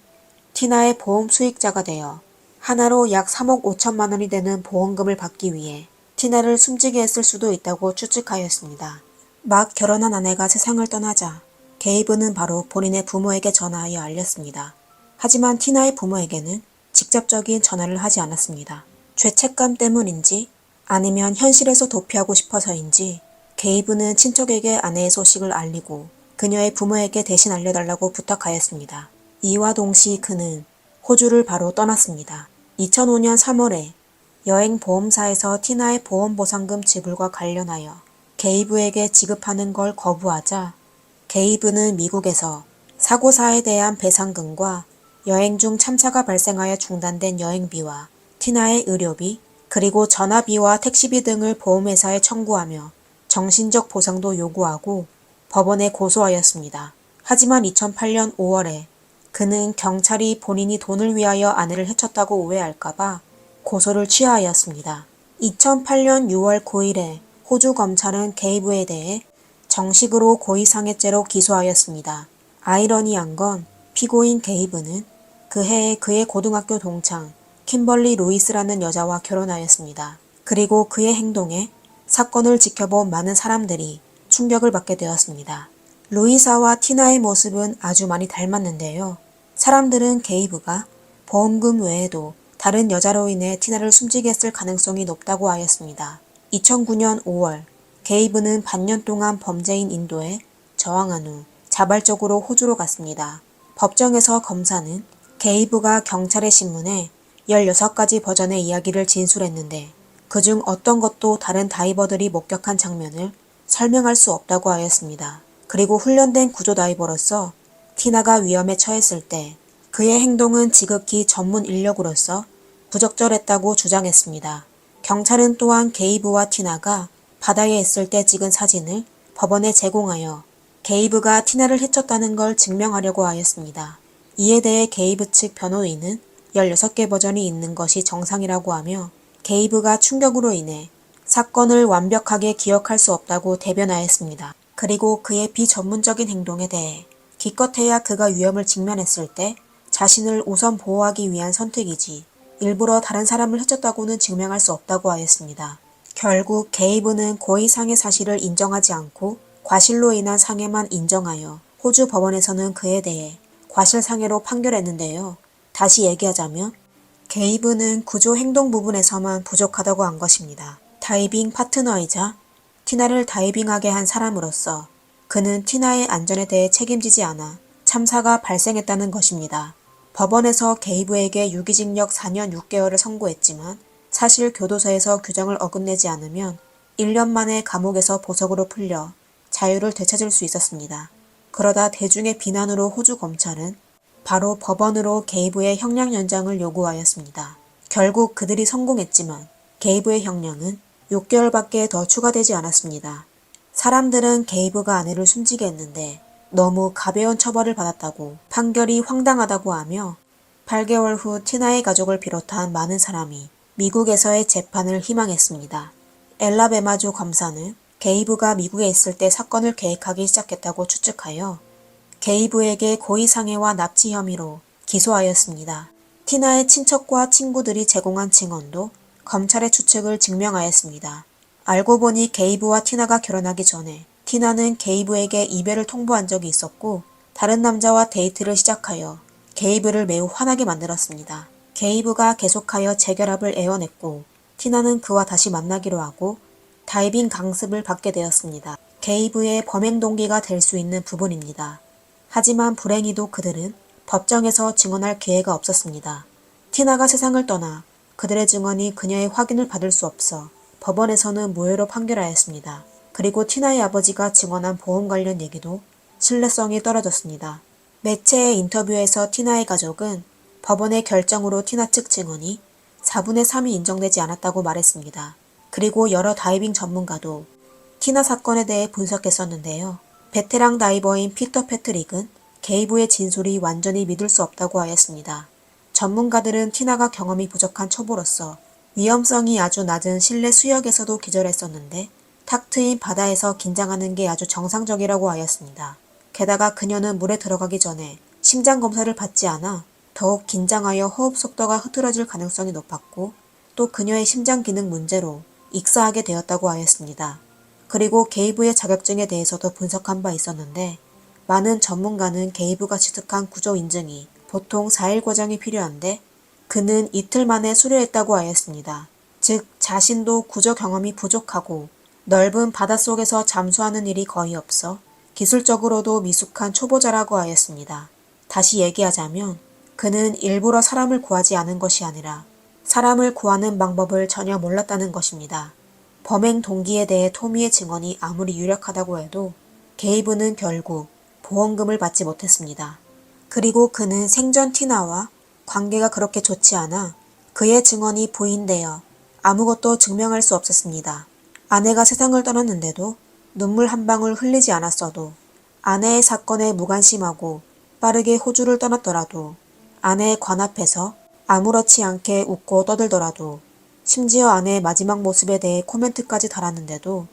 Speaker 2: 티나의 보험 수익자가 되어 하나로 약 3억 5천만 원이 되는 보험금을 받기 위해 티나를 숨지게 했을 수도 있다고 추측하였습니다. 막 결혼한 아내가 세상을 떠나자 게이브는 바로 본인의 부모에게 전화하여 알렸습니다. 하지만 티나의 부모에게는 직접적인 전화를 하지 않았습니다. 죄책감 때문인지 아니면 현실에서 도피하고 싶어서인지 게이브는 친척에게 아내의 소식을 알리고 그녀의 부모에게 대신 알려달라고 부탁하였습니다. 이와 동시 그는 호주를 바로 떠났습니다. 2005년 3월에 여행보험사에서 티나의 보험보상금 지불과 관련하여 게이브에게 지급하는 걸 거부하자 게이브는 미국에서 사고사에 대한 배상금과 여행 중 참사가 발생하여 중단된 여행비와 티나의 의료비 그리고 전화비와 택시비 등을 보험회사에 청구하며 정신적 보상도 요구하고 법원에 고소하였습니다. 하지만 2008년 5월에 그는 경찰이 본인이 돈을 위하여 아내를 해쳤다고 오해할까봐 고소를 취하하였습니다. 2008년 6월 9일에 호주 검찰은 게이브에 대해 정식으로 고의상해죄로 기소하였습니다. 아이러니한 건 피고인 게이브는 그 해에 그의 고등학교 동창 킴벌리 루이스라는 여자와 결혼하였습니다. 그리고 그의 행동에 사건을 지켜본 많은 사람들이 충격을 받게 되었습니다. 루이사와 티나의 모습은 아주 많이 닮았는데요. 사람들은 게이브가 보험금 외에도 다른 여자로 인해 티나를 숨지게 했을 가능성이 높다고 하였습니다. 2009년 5월 게이브는 반년 동안 범죄인 인도에 저항한 후 자발적으로 호주로 갔습니다. 법정에서 검사는 게이브가 경찰의 신문에 16가지 버전의 이야기를 진술했는데 그중 어떤 것도 다른 다이버들이 목격한 장면을 설명할 수 없다고 하였습니다. 그리고 훈련된 구조 다이버로서 티나가 위험에 처했을 때 그의 행동은 지극히 전문 인력으로서 부적절했다고 주장했습니다. 경찰은 또한 게이브와 티나가 바다에 있을 때 찍은 사진을 법원에 제공하여 게이브가 티나를 해쳤다는 걸 증명하려고 하였습니다. 이에 대해 게이브 측 변호인은 16개 버전이 있는 것이 정상이라고 하며 게이브가 충격으로 인해 사건을 완벽하게 기억할 수 없다고 대변하였습니다. 그리고 그의 비전문적인 행동에 대해 기껏해야 그가 위험을 직면했을 때 자신을 우선 보호하기 위한 선택이지 일부러 다른 사람을 해쳤다고는 증명할 수 없다고 하였습니다. 결국 게이브는 고의상해 사실을 인정하지 않고 과실로 인한 상해만 인정하여 호주 법원에서는 그에 대해 과실상해로 판결했는데요. 다시 얘기하자면 게이브는 구조 행동 부분에서만 부족하다고 한 것입니다. 다이빙 파트너이자 티나를 다이빙하게 한 사람으로서 그는 티나의 안전에 대해 책임지지 않아 참사가 발생했다는 것입니다. 법원에서 게이브에게 유기징역 4년 6개월을 선고했지만 사실 교도소에서 규정을 어긋내지 않으면 1년 만에 감옥에서 보석으로 풀려 자유를 되찾을 수 있었습니다. 그러다 대중의 비난으로 호주 검찰은 바로 법원으로 게이브의 형량 연장을 요구하였습니다. 결국 그들이 성공했지만 게이브의 형량은 6개월밖에 더 추가되지 않았습니다. 사람들은 게이브가 아내를 숨지게 했는데 너무 가벼운 처벌을 받았다고 판결이 황당하다고 하며 8개월 후 티나의 가족을 비롯한 많은 사람이 미국에서의 재판을 희망했습니다. 엘라베마주 검사는 게이브가 미국에 있을 때 사건을 계획하기 시작했다고 추측하여 게이브에게 고의상해와 납치 혐의로 기소하였습니다. 티나의 친척과 친구들이 제공한 증언도 검찰의 추측을 증명하였습니다. 알고 보니 게이브와 티나가 결혼하기 전에 티나는 게이브에게 이별을 통보한 적이 있었고 다른 남자와 데이트를 시작하여 게이브를 매우 화나게 만들었습니다. 게이브가 계속하여 재결합을 애원했고 티나는 그와 다시 만나기로 하고 다이빙 강습을 받게 되었습니다. 게이브의 범행 동기가 될 수 있는 부분입니다. 하지만 불행히도 그들은 법정에서 증언할 기회가 없었습니다. 티나가 세상을 떠나 그들의 증언이 그녀의 확인을 받을 수 없어 법원에서는 무효로 판결하였습니다. 그리고 티나의 아버지가 증언한 보험 관련 얘기도 신뢰성이 떨어졌습니다. 매체의 인터뷰에서 티나의 가족은 법원의 결정으로 티나 측 증언이 4분의 3이 인정되지 않았다고 말했습니다. 그리고 여러 다이빙 전문가도 티나 사건에 대해 분석했었는데요. 베테랑 다이버인 피터 패트릭은 게이브의 진술이 완전히 믿을 수 없다고 하였습니다. 전문가들은 티나가 경험이 부족한 초보로서 위험성이 아주 낮은 실내 수역에서도 기절했었는데 탁 트인 바다에서 긴장하는 게 아주 정상적이라고 하였습니다. 게다가 그녀는 물에 들어가기 전에 심장 검사를 받지 않아 더욱 긴장하여 호흡 속도가 흐트러질 가능성이 높았고 또 그녀의 심장 기능 문제로 익사하게 되었다고 하였습니다. 그리고 게이브의 자격증에 대해서도 분석한 바 있었는데 많은 전문가는 게이브가 취득한 구조 인증이 보통 4일 과정이 필요한데 그는 이틀 만에 수료했다고 하였습니다. 즉 자신도 구조 경험이 부족하고 넓은 바닷속에서 잠수하는 일이 거의 없어 기술적으로도 미숙한 초보자라고 하였습니다. 다시 얘기하자면 그는 일부러 사람을 구하지 않은 것이 아니라 사람을 구하는 방법을 전혀 몰랐다는 것입니다. 범행 동기에 대해 토미의 증언이 아무리 유력하다고 해도 게이브는 결국 보험금을 받지 못했습니다. 그리고 그는 생전 티나와 관계가 그렇게 좋지 않아 그의 증언이 부인되어 아무것도 증명할 수 없었습니다. 아내가 세상을 떠났는데도 눈물 한 방울 흘리지 않았어도 아내의 사건에 무관심하고 빠르게 호주를 떠났더라도 아내의 관 앞에서 아무렇지 않게 웃고 떠들더라도 심지어 아내의 마지막 모습에 대해 코멘트까지 달았는데도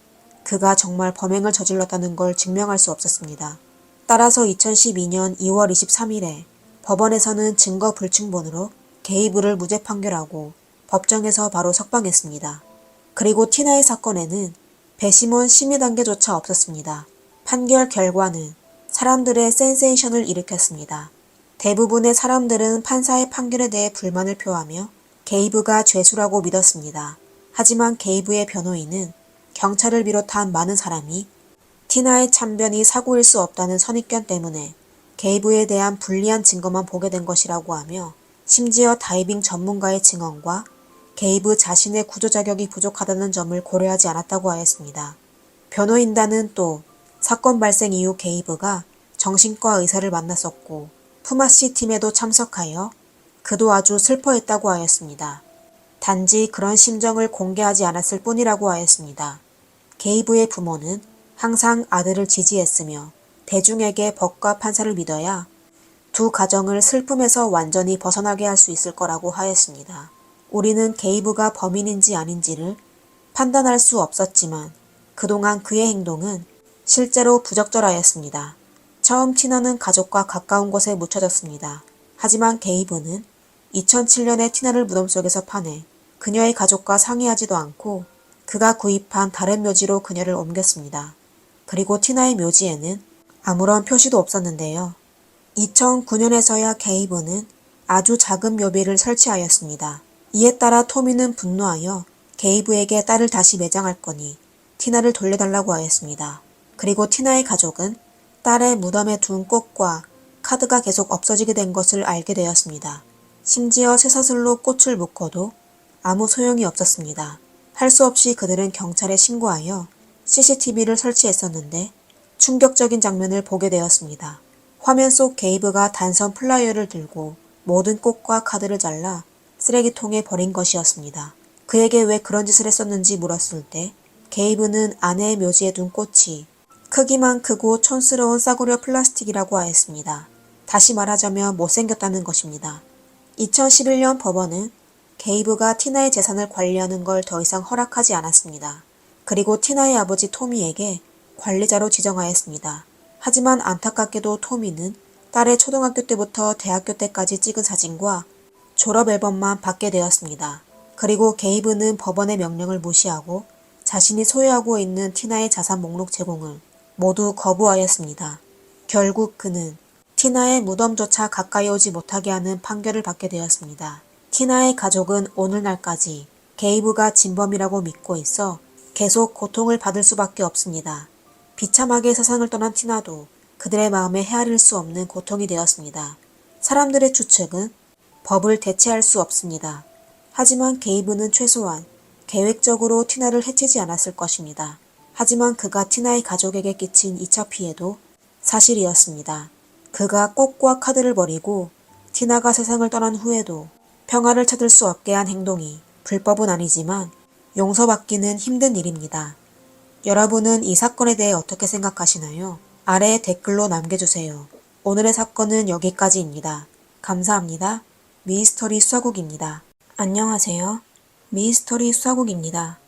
Speaker 2: 그가 정말 범행을 저질렀다는 걸 증명할 수 없었습니다. 따라서 2012년 2월 23일에 법원에서는 증거 불충분으로 게이브를 무죄 판결하고 법정에서 바로 석방했습니다. 그리고 티나의 사건에는 배심원 심의 단계조차 없었습니다. 판결 결과는 사람들의 센세이션을 일으켰습니다. 대부분의 사람들은 판사의 판결에 대해 불만을 표하며 게이브가 죄수라고 믿었습니다. 하지만 게이브의 변호인은 경찰을 비롯한 많은 사람이 티나의 참변이 사고일 수 없다는 선입견 때문에 게이브에 대한 불리한 증거만 보게 된 것이라고 하며 심지어 다이빙 전문가의 증언과 게이브 자신의 구조 자격이 부족하다는 점을 고려하지 않았다고 하였습니다. 변호인단은 또 사건 발생 이후 게이브가 정신과 의사를 만났었고 푸마씨 팀에도 참석하여 그도 아주 슬퍼했다고 하였습니다. 단지 그런 심정을 공개하지 않았을 뿐이라고 하였습니다. 게이브의 부모는 항상 아들을 지지했으며 대중에게 법과 판사를 믿어야 두 가정을 슬픔에서 완전히 벗어나게 할 수 있을 거라고 하였습니다. 우리는 게이브가 범인인지 아닌지를 판단할 수 없었지만 그동안 그의 행동은 실제로 부적절하였습니다. 처음 티나는 가족과 가까운 곳에 묻혀졌습니다. 하지만 게이브는 2007년에 티나를 무덤 속에서 파내 그녀의 가족과 상의하지도 않고 그가 구입한 다른 묘지로 그녀를 옮겼습니다. 그리고 티나의 묘지에는 아무런 표시도 없었는데요. 2009년에서야 게이브는 아주 작은 묘비를 설치하였습니다. 이에 따라 토미는 분노하여 게이브에게 딸을 다시 매장할 거니 티나를 돌려달라고 하였습니다. 그리고 티나의 가족은 딸의 무덤에 둔 꽃과 카드가 계속 없어지게 된 것을 알게 되었습니다. 심지어 쇠사슬로 꽃을 묶어도 아무 소용이 없었습니다. 할 수 없이 그들은 경찰에 신고하여 CCTV를 설치했었는데 충격적인 장면을 보게 되었습니다. 화면 속 게이브가 단선 플라이어를 들고 모든 꽃과 카드를 잘라 쓰레기통에 버린 것이었습니다. 그에게 왜 그런 짓을 했었는지 물었을 때 게이브는 아내의 묘지에 둔 꽃이 크기만 크고 촌스러운 싸구려 플라스틱이라고 하였습니다. 다시 말하자면 못생겼다는 것입니다. 2011년 법원은 게이브가 티나의 재산을 관리하는 걸 더 이상 허락하지 않았습니다. 그리고 티나의 아버지 토미에게 관리자로 지정하였습니다. 하지만 안타깝게도 토미는 딸의 초등학교 때부터 대학교 때까지 찍은 사진과 졸업 앨범만 받게 되었습니다. 그리고 게이브는 법원의 명령을 무시하고 자신이 소유하고 있는 티나의 자산 목록 제공을 모두 거부하였습니다. 결국 그는 티나의 무덤조차 가까이 오지 못하게 하는 판결을 받게 되었습니다. 티나의 가족은 오늘날까지 게이브가 진범이라고 믿고 있어 계속 고통을 받을 수밖에 없습니다. 비참하게 세상을 떠난 티나도 그들의 마음에 헤아릴 수 없는 고통이 되었습니다. 사람들의 추측은 법을 대체할 수 없습니다. 하지만 게이브는 최소한 계획적으로 티나를 해치지 않았을 것입니다. 하지만 그가 티나의 가족에게 끼친 2차 피해도 사실이었습니다. 그가 꽃과 카드를 버리고 티나가 세상을 떠난 후에도 평화를 찾을 수 없게 한 행동이 불법은 아니지만 용서받기는 힘든 일입니다. 여러분은 이 사건에 대해 어떻게 생각하시나요? 아래에 댓글로 남겨주세요. 오늘의 사건은 여기까지입니다. 감사합니다. 미스터리 수사국입니다. 안녕하세요. 미스터리 수사국입니다.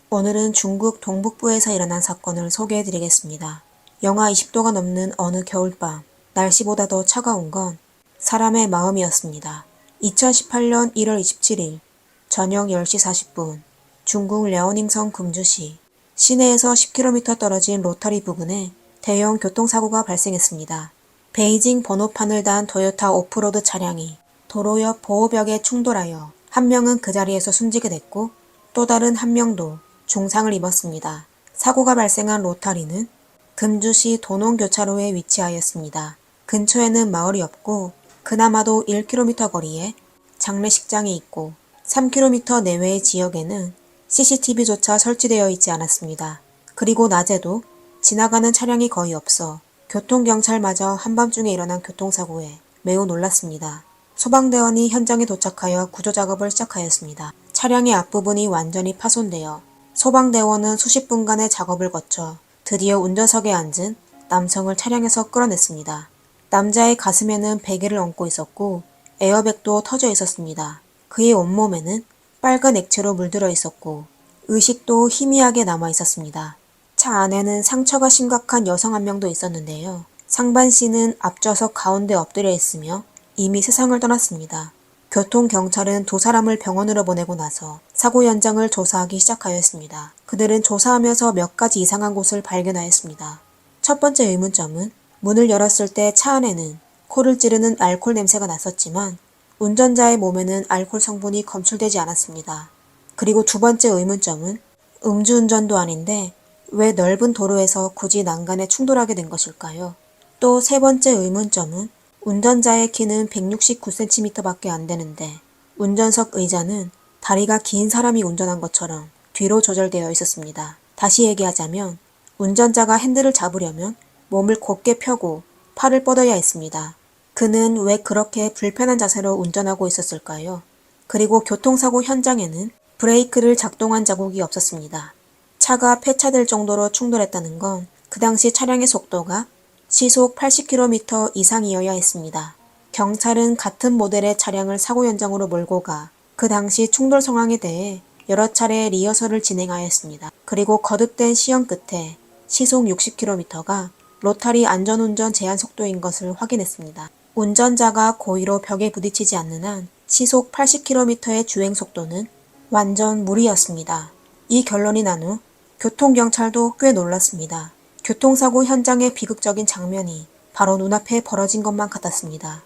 Speaker 2: 오늘은 중국 동북부에서 일어난 사건을 소개해드리겠습니다. 영하 20도가 넘는 어느 겨울밤, 날씨보다 더 차가운 건 사람의 마음이었습니다. 2018년 1월 27일 저녁 10시 40분 중국 랴오닝성 금주시 시내에서 10km 떨어진 로터리 부근에 대형 교통사고가 발생했습니다. 베이징 번호판을 단 토요타 오프로드 차량이 도로 옆 보호벽에 충돌하여 한 명은 그 자리에서 숨지게 됐고 또 다른 한 명도 중상을 입었습니다. 사고가 발생한 로터리는 금주시 도농교차로에 위치하였습니다. 근처에는 마을이 없고 그나마도 1km 거리에 장례식장이 있고 3km 내외의 지역에는 CCTV조차 설치되어 있지 않았습니다. 그리고 낮에도 지나가는 차량이 거의 없어 교통경찰마저 한밤중에 일어난 교통사고에 매우 놀랐습니다. 소방대원이 현장에 도착하여 구조작업을 시작하였습니다. 차량의 앞부분이 완전히 파손되어 소방대원은 수십 분간의 작업을 거쳐 드디어 운전석에 앉은 남성을 차량에서 끌어냈습니다. 남자의 가슴에는 베개를 얹고 있었고 에어백도 터져 있었습니다. 그의 온몸에는 빨간 액체로 물들어 있었고 의식도 희미하게 남아 있었습니다. 차 안에는 상처가 심각한 여성 한 명도 있었는데요. 상반신은 앞좌석 가운데 엎드려 있으며 이미 세상을 떠났습니다. 교통경찰은 두 사람을 병원으로 보내고 나서 사고 현장을 조사하기 시작하였습니다. 그들은 조사하면서 몇 가지 이상한 곳을 발견하였습니다. 첫 번째 의문점은 문을 열었을 때 차 안에는 코를 찌르는 알코올 냄새가 났었지만 운전자의 몸에는 알코올 성분이 검출되지 않았습니다. 그리고 두 번째 의문점은 음주운전도 아닌데 왜 넓은 도로에서 굳이 난간에 충돌하게 된 것일까요? 또 세 번째 의문점은 운전자의 키는 169cm밖에 안 되는데 운전석 의자는 다리가 긴 사람이 운전한 것처럼 뒤로 조절되어 있었습니다. 다시 얘기하자면 운전자가 핸들을 잡으려면 몸을 곧게 펴고 팔을 뻗어야 했습니다. 그는 왜 그렇게 불편한 자세로 운전하고 있었을까요? 그리고 교통사고 현장에는 브레이크를 작동한 자국이 없었습니다. 차가 폐차될 정도로 충돌했다는 건 그 당시 차량의 속도가 시속 80km 이상이어야 했습니다. 경찰은 같은 모델의 차량을 사고 현장으로 몰고 가 그 당시 충돌 상황에 대해 여러 차례 리허설을 진행하였습니다. 그리고 거듭된 시험 끝에 시속 60km가 로타리 안전운전 제한 속도인 것을 확인했습니다. 운전자가 고의로 벽에 부딪히지 않는 한 시속 80km의 주행 속도는 완전 무리였습니다. 이 결론이 난 후 교통경찰도 꽤 놀랐습니다. 교통사고 현장의 비극적인 장면이 바로 눈앞에 벌어진 것만 같았습니다.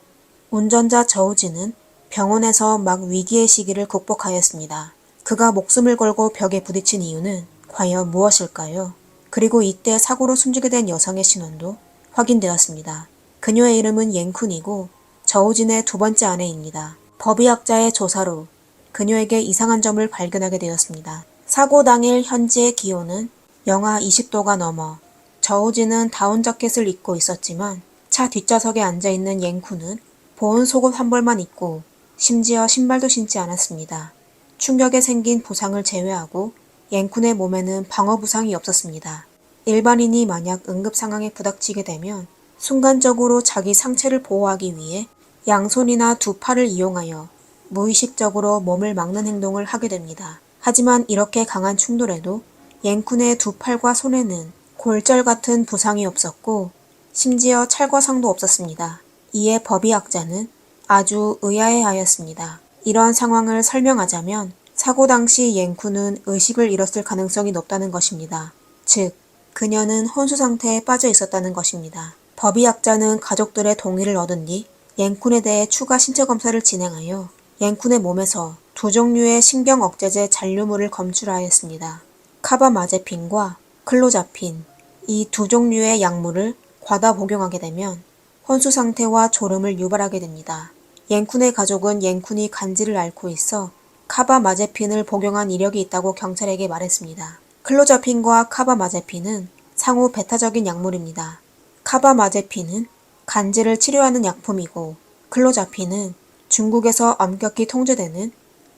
Speaker 2: 운전자 저우진은 병원에서 막 위기의 시기를 극복하였습니다. 그가 목숨을 걸고 벽에 부딪힌 이유는 과연 무엇일까요? 그리고 이때 사고로 숨지게 된 여성의 신원도 확인되었습니다. 그녀의 이름은 옌쿤이고 저우진의 두 번째 아내입니다. 법의학자의 조사로 그녀에게 이상한 점을 발견하게 되었습니다. 사고 당일 현지의 기온은 영하 20도가 넘어 저우진은 다운 자켓을 입고 있었지만 차 뒷좌석에 앉아있는 옌쿤은 보온 속옷 한 벌만 입고 심지어 신발도 신지 않았습니다. 충격에 생긴 부상을 제외하고 옌쿤의 몸에는 방어 부상이 없었습니다. 일반인이 만약 응급 상황에 부닥치게 되면 순간적으로 자기 상체를 보호하기 위해 양손이나 두 팔을 이용하여 무의식적으로 몸을 막는 행동을 하게 됩니다. 하지만 이렇게 강한 충돌에도 옌쿤의 두 팔과 손에는 골절 같은 부상이 없었고 심지어 찰과상도 없었습니다. 이에 법의학자는 아주 의아해하였습니다. 이런 상황을 설명하자면 사고 당시 옌쿤은 의식을 잃었을 가능성이 높다는 것입니다. 즉, 그녀는 혼수 상태에 빠져 있었다는 것입니다. 법의학자는 가족들의 동의를 얻은 뒤 옌쿤에 대해 추가 신체 검사를 진행하여 옌쿤의 몸에서 두 종류의 신경 억제제 잔류물을 검출하였습니다. 카바마제핀과 클로자핀, 이 두 종류의 약물을 과다 복용하게 되면 혼수 상태와 졸음을 유발하게 됩니다. 옌쿤의 가족은 옌쿤이 간지를 앓고 있어 카바마제핀을 복용한 이력이 있다고 경찰에게 말했습니다. 클로자핀과 카바마제핀은 상호 배타적인 약물입니다. 카바마제핀은 간지를 치료하는 약품이고 클로자핀은 중국에서 엄격히 통제되는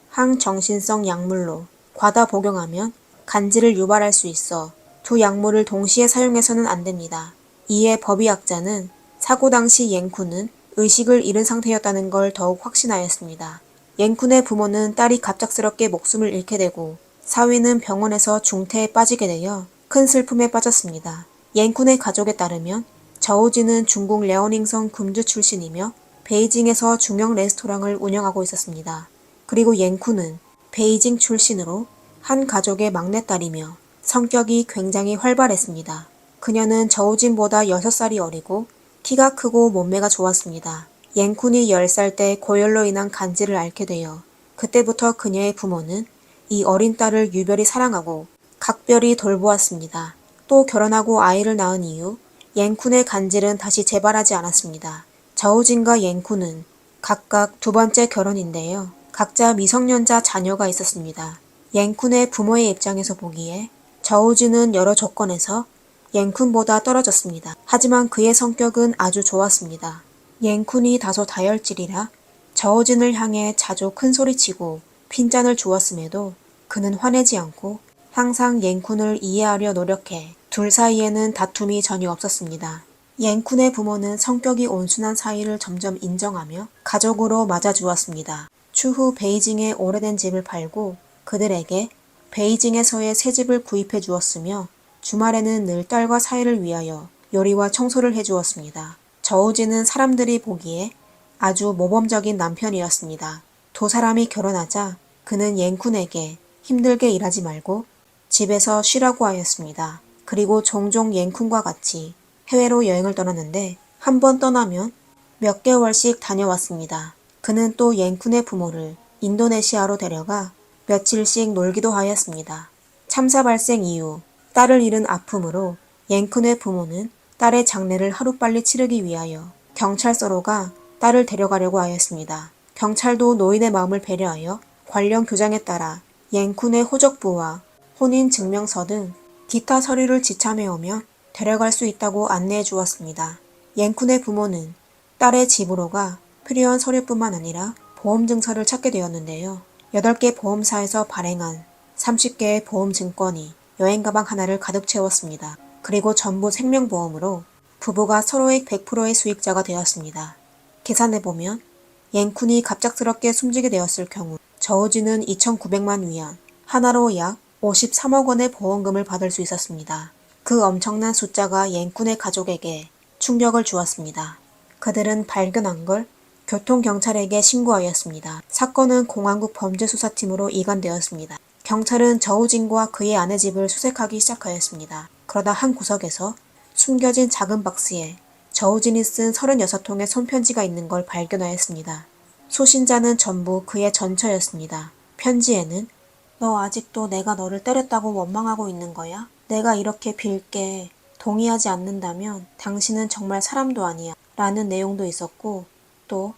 Speaker 2: 항정신성 약물로 과다 복용하면 간지를 유발할 수 있어 두 약물을 동시에 사용해서는 안 됩니다. 이에 법의학자는 사고 당시 옌쿤은 의식을 잃은 상태였다는 걸 더욱 확신하였습니다. 옌쿤의 부모는 딸이 갑작스럽게 목숨을 잃게 되고 사위는 병원에서 중태에 빠지게 되어 큰 슬픔에 빠졌습니다. 옌쿤의 가족에 따르면 저우진은 중국 려오닝성 금주 출신이며 베이징에서 중형 레스토랑을 운영하고 있었습니다. 그리고 옌쿤은 베이징 출신으로 한 가족의 막내딸이며 성격이 굉장히 활발했습니다. 그녀는 저우진보다 6살이 어리고 키가 크고 몸매가 좋았습니다. 옌쿤이 10살 때 고열로 인한 간지를 앓게 되어 그때부터 그녀의 부모는 이 어린 딸을 유별히 사랑하고 각별히 돌보았습니다. 또 결혼하고 아이를 낳은 이후 옌쿤의 간질은 다시 재발하지 않았습니다. 저우진과 옌쿤은 각각 두 번째 결혼인데요. 각자 미성년자 자녀가 있었습니다. 옌쿤의 부모의 입장에서 보기에 저우진은 여러 조건에서 옌쿤보다 떨어졌습니다. 하지만 그의 성격은 아주 좋았습니다. 옌쿤이 다소 다혈질이라 저우진을 향해 자주 큰소리치고 핀잔을 주었음에도 그는 화내지 않고 항상 옌쿤을 이해하려 노력해 둘 사이에는 다툼이 전혀 없었습니다. 옌쿤의 부모는 성격이 온순한 사이를 점점 인정하며 가족으로 맞아주었습니다. 추후 베이징의 오래된 집을 팔고 그들에게 베이징에서의 새 집을 구입해 주었으며 주말에는 늘 딸과 사이를 위하여 요리와 청소를 해주었습니다. 저우진은 사람들이 보기에 아주 모범적인 남편이었습니다. 두 사람이 결혼하자 그는 옌쿤에게 힘들게 일하지 말고 집에서 쉬라고 하였습니다. 그리고 종종 옌쿤과 같이 해외로 여행을 떠났는데 한 번 떠나면 몇 개월씩 다녀왔습니다. 그는 또 옌쿤의 부모를 인도네시아로 데려가 며칠씩 놀기도 하였습니다. 참사 발생 이후 딸을 잃은 아픔으로 옌쿤의 부모는 딸의 장례를 하루빨리 치르기 위하여 경찰서로 가 딸을 데려가려고 하였습니다. 경찰도 노인의 마음을 배려하여 관련 규정에 따라 옌쿤의 호적부와 혼인증명서 등 기타 서류를 지참해오면 데려갈 수 있다고 안내해 주었습니다. 옌쿤의 부모는 딸의 집으로 가 필요한 서류뿐만 아니라 보험증서를 찾게 되었는데요. 8개 보험사에서 발행한 30개의 보험증권이 여행가방 하나를 가득 채웠습니다. 그리고 전부 생명보험으로 부부가 서로의 100%의 수익자가 되었습니다. 계산해보면 옌쿤이 갑작스럽게 숨지게 되었을 경우 저우지는 2,900만 위안, 하나로 약 53억 원의 보험금을 받을 수 있었습니다. 그 엄청난 숫자가 옌쿤의 가족에게 충격을 주었습니다. 그들은 발견한 걸 교통경찰에게 신고하였습니다. 사건은 공안국 범죄수사팀으로 이관되었습니다. 경찰은 저우진과 그의 아내 집을 수색하기 시작하였습니다. 그러다 한 구석에서 숨겨진 작은 박스에 저우진이 쓴 36통의 손편지가 있는 걸 발견하였습니다. 소신자는 전부 그의 전처였습니다. 편지에는 너 아직도 내가 너를 때렸다고 원망하고 있는 거야? 내가 이렇게 빌게 동의하지 않는다면 당신은 정말 사람도 아니야 라는 내용도 있었고 또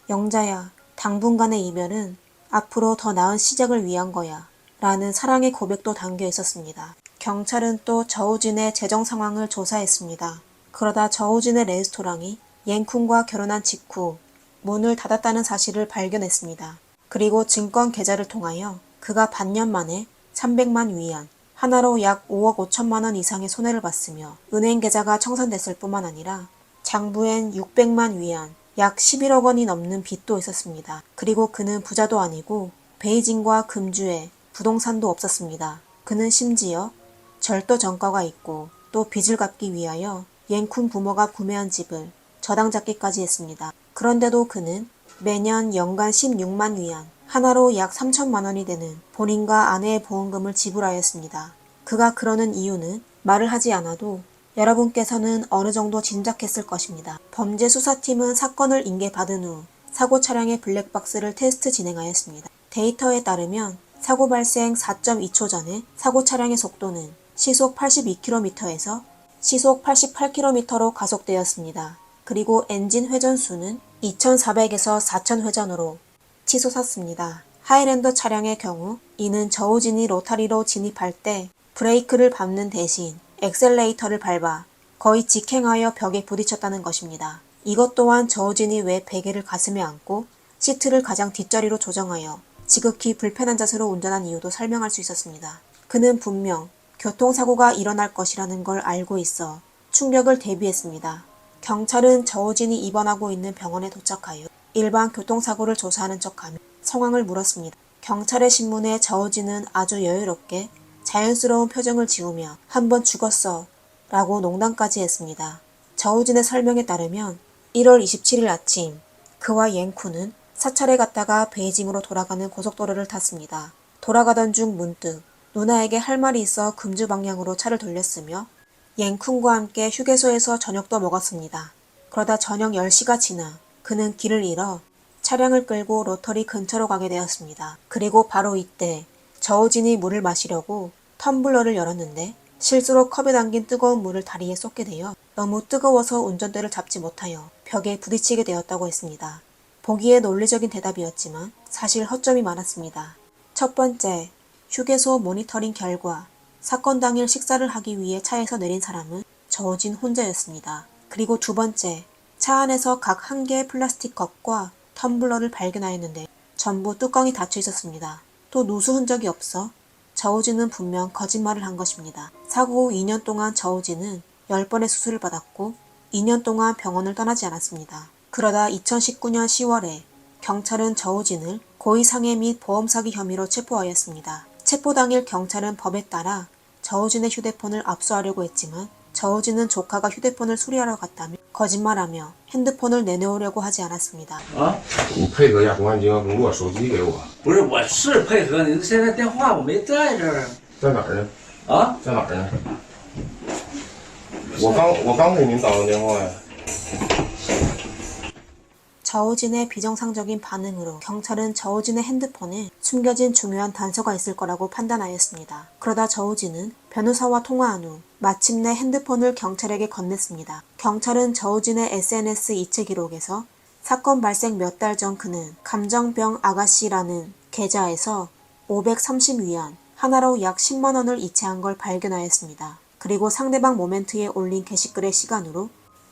Speaker 2: 영자야 당분간의 이별은 앞으로 더 나은 시작을 위한 거야 라는 사랑의 고백도 담겨 있었습니다. 경찰은 또 저우진의 재정 상황을 조사했습니다. 그러다 저우진의 레스토랑이 옌쿤과 결혼한 직후 문을 닫았다는 사실을 발견했습니다. 그리고 증권 계좌를 통하여 그가 반년 만에 300만 위안, 하나로 약 5억 5천만 원 이상의 손해를 봤으며 은행 계좌가 청산됐을 뿐만 아니라 장부엔 600만 위안, 약 11억 원이 넘는 빚도 있었습니다. 그리고 그는 부자도 아니고 베이징과 금주에 부동산도 없었습니다. 그는 심지어 절도 전과가 있고 또 빚을 갚기 위하여 옌쿤 부모가 구매한 집을 저당 잡기까지 했습니다. 그런데도 그는 매년 연간 16만 위안, 하나로 약 3천만 원이 되는 본인과 아내의 보험금을 지불하였습니다. 그가 그러는 이유는 말을 하지 않아도 여러분께서는 어느 정도 짐작했을 것입니다. 범죄수사팀은 사건을 인계받은 후 사고 차량의 블랙박스를 테스트 진행하였습니다. 데이터에 따르면 사고 발생 4.2초 전에 사고 차량의 속도는 시속 82km에서 시속 88km로 가속되었습니다. 그리고 엔진 회전수는 2400에서 4000 회전으로 치솟았습니다. 하이랜더 차량의 경우 이는 저우진이 로타리로 진입할 때 브레이크를 밟는 대신 엑셀레이터를 밟아 거의 직행하여 벽에 부딪혔다는 것입니다. 이것 또한 저우진이 왜 베개를 가슴에 안고 시트를 가장 뒷자리로 조정하여 지극히 불편한 자세로 운전한 이유도 설명할 수 있었습니다. 그는 분명 교통사고가 일어날 것이라는 걸 알고 있어 충격을 대비했습니다. 경찰은 저우진이 입원하고 있는 병원에 도착하여 일반 교통사고를 조사하는 척하며 상황을 물었습니다. 경찰의 신문에 저우진은 아주 여유롭게 자연스러운 표정을 지으며 한 번 죽었어 라고 농담까지 했습니다. 저우진의 설명에 따르면 1월 27일 아침 그와 옌쿤은 사찰에 갔다가 베이징으로 돌아가는 고속도로를 탔습니다. 돌아가던 중 문득 누나에게 할 말이 있어 금주 방향으로 차를 돌렸으며 옌쿤과 함께 휴게소에서 저녁도 먹었습니다. 그러다 저녁 10시가 지나 그는 길을 잃어 차량을 끌고 로터리 근처로 가게 되었습니다. 그리고 바로 이때 저우진이 물을 마시려고 텀블러를 열었는데 실수로 컵에 담긴 뜨거운 물을 다리에 쏟게 되어 너무 뜨거워서 운전대를 잡지 못하여 벽에 부딪히게 되었다고 했습니다. 보기에 논리적인 대답이었지만 사실 허점이 많았습니다. 첫 번째, 휴게소 모니터링 결과 사건 당일 식사를 하기 위해 차에서 내린 사람은 저우진 혼자였습니다. 그리고 두 번째, 차 안에서 각 한 개의 플라스틱 컵과 텀블러를 발견하였는데 전부 뚜껑이 닫혀 있었습니다. 또 누수 흔적이 없어 저우진은 분명 거짓말을 한 것입니다. 사고 후 2년 동안 저우진은 10번의 수술을 받았고 2년 동안 병원을 떠나지 않았습니다. 그러다 2019년 10월에 경찰은 저우진을 고의상해 및 보험 사기 혐의로 체포하였습니다. 체포 당일 경찰은 법에 따라 저우진의 휴대폰을 압수하려고 했지만 저우진은 조카가 휴대폰을 수리하러 갔다며 거짓말하며 핸드폰을 내놓으려고 하지 않았습니다.
Speaker 3: 你配合一下公安机关工作，手机给我。
Speaker 4: 不是，我是配合你，现在电话我没在这儿
Speaker 3: 在哪儿呢？
Speaker 4: 啊。
Speaker 3: 在哪儿呢？我刚给您打的电话呀。
Speaker 2: 저우진의 비정상적인 반응으로 경찰은 저우진의 핸드폰에 숨겨진 중요한 단서가 있을 거라고 판단하였습니다. 그러다 저우진은 변호사와 통화한 후 마침내 핸드폰을 경찰에게 건넸습니다. 경찰은 저우진의 SNS 이체 기록에서 사건 발생 몇 달 전 그는 감정병 아가씨라는 계좌에서 530위안, 하나로 약 10만 원을 이체한 걸 발견하였습니다. 그리고 상대방 모멘트에 올린 게시글의 시간으로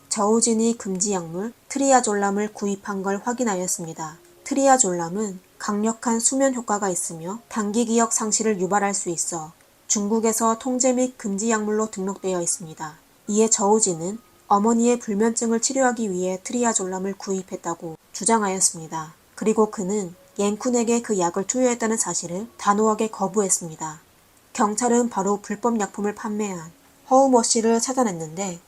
Speaker 2: 저우진이 금지 약물 트리아졸람을 구입한 걸 확인하였습니다. 트리아졸람은 강력한 수면 효과가 있으며 단기 기억 상실을 유발할 수 있어 중국에서 통제 및 금지 약물로 등록되어 있습니다. 이에 저우진은 어머니의 불면증을 치료하기 위해 트리아졸람을 구입했다고 주장하였습니다. 그리고 그는 옌쿤에게 그 약을 투여했다는 사실을 단호하게 거부했습니다. 경찰은 바로 불법 약품을 판매한 허우머 씨를 찾아냈는데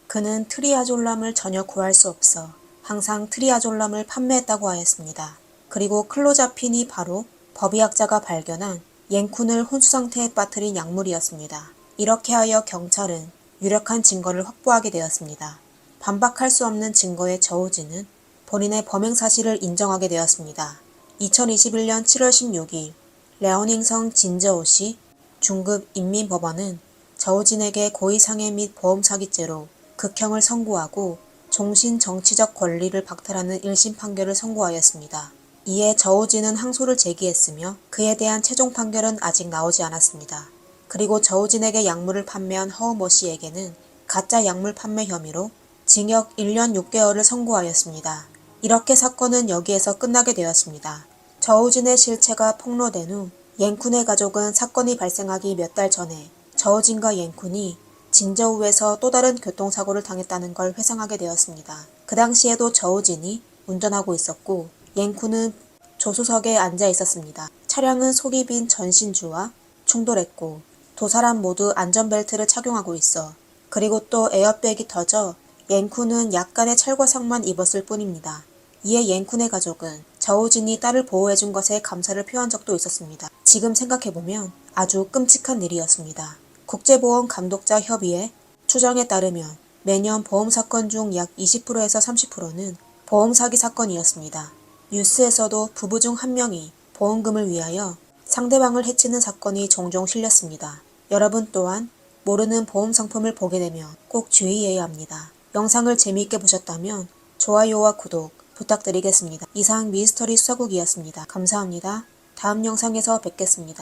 Speaker 2: 그는 트리아졸람을 전혀 구할 수 없어 항상 트리아졸람을 판매했다고 하였습니다. 그리고 클로자핀이 바로 법의학자가 발견한 옌쿤을 혼수 상태에 빠뜨린 약물이었습니다. 이렇게 하여 경찰은 유력한 증거를 확보하게 되었습니다. 반박할 수 없는 증거의 저우진은 본인의 범행 사실을 인정하게 되었습니다. 2021년 7월 16일 랴오닝성 진저우시 중급 인민법원은 저우진에게 고의상해 및 보험사기죄로 극형을 선고하고 종신 정치적 권리를 박탈하는 1심 판결을 선고하였습니다. 이에 저우진은 항소를 제기했으며 그에 대한 최종 판결은 아직 나오지 않았습니다. 그리고 저우진에게 약물을 판매한 허우머 씨에게는 가짜 약물 판매 혐의로 징역 1년 6개월을 선고하였습니다. 이렇게 사건은 여기에서 끝나게 되었습니다. 저우진의 실체가 폭로된 후 옌쿤의 가족은 사건이 발생하기 몇 달 전에 저우진과 옌쿤이 진저우에서 또 다른 교통사고를 당했다는 걸 회상하게 되었습니다. 그 당시에도 저우진이 운전하고 있었고 옌쿤은 조수석에 앉아 있었습니다. 차량은 속이 빈 전신주와 충돌했고 두 사람 모두 안전벨트를 착용하고 있어 그리고 또 에어백이 터져 옌쿤은 약간의 찰과상만 입었을 뿐입니다. 이에 옌쿤의 가족은 저우진이 딸을 보호해준 것에 감사를 표한 적도 있었습니다. 지금 생각해보면 아주 끔찍한 일이었습니다. 국제보험감독자 협의회 추정에 따르면 매년 보험사건 중 약 20%에서 30%는 보험사기 사건이었습니다. 뉴스에서도 부부 중 한 명이 보험금을 위하여 상대방을 해치는 사건이 종종 실렸습니다. 여러분 또한 모르는 보험 상품을 보게 되면 꼭 주의해야 합니다. 영상을 재미있게 보셨다면 좋아요와 구독 부탁드리겠습니다. 이상 미스터리 수사국이었습니다. 감사합니다. 다음 영상에서 뵙겠습니다.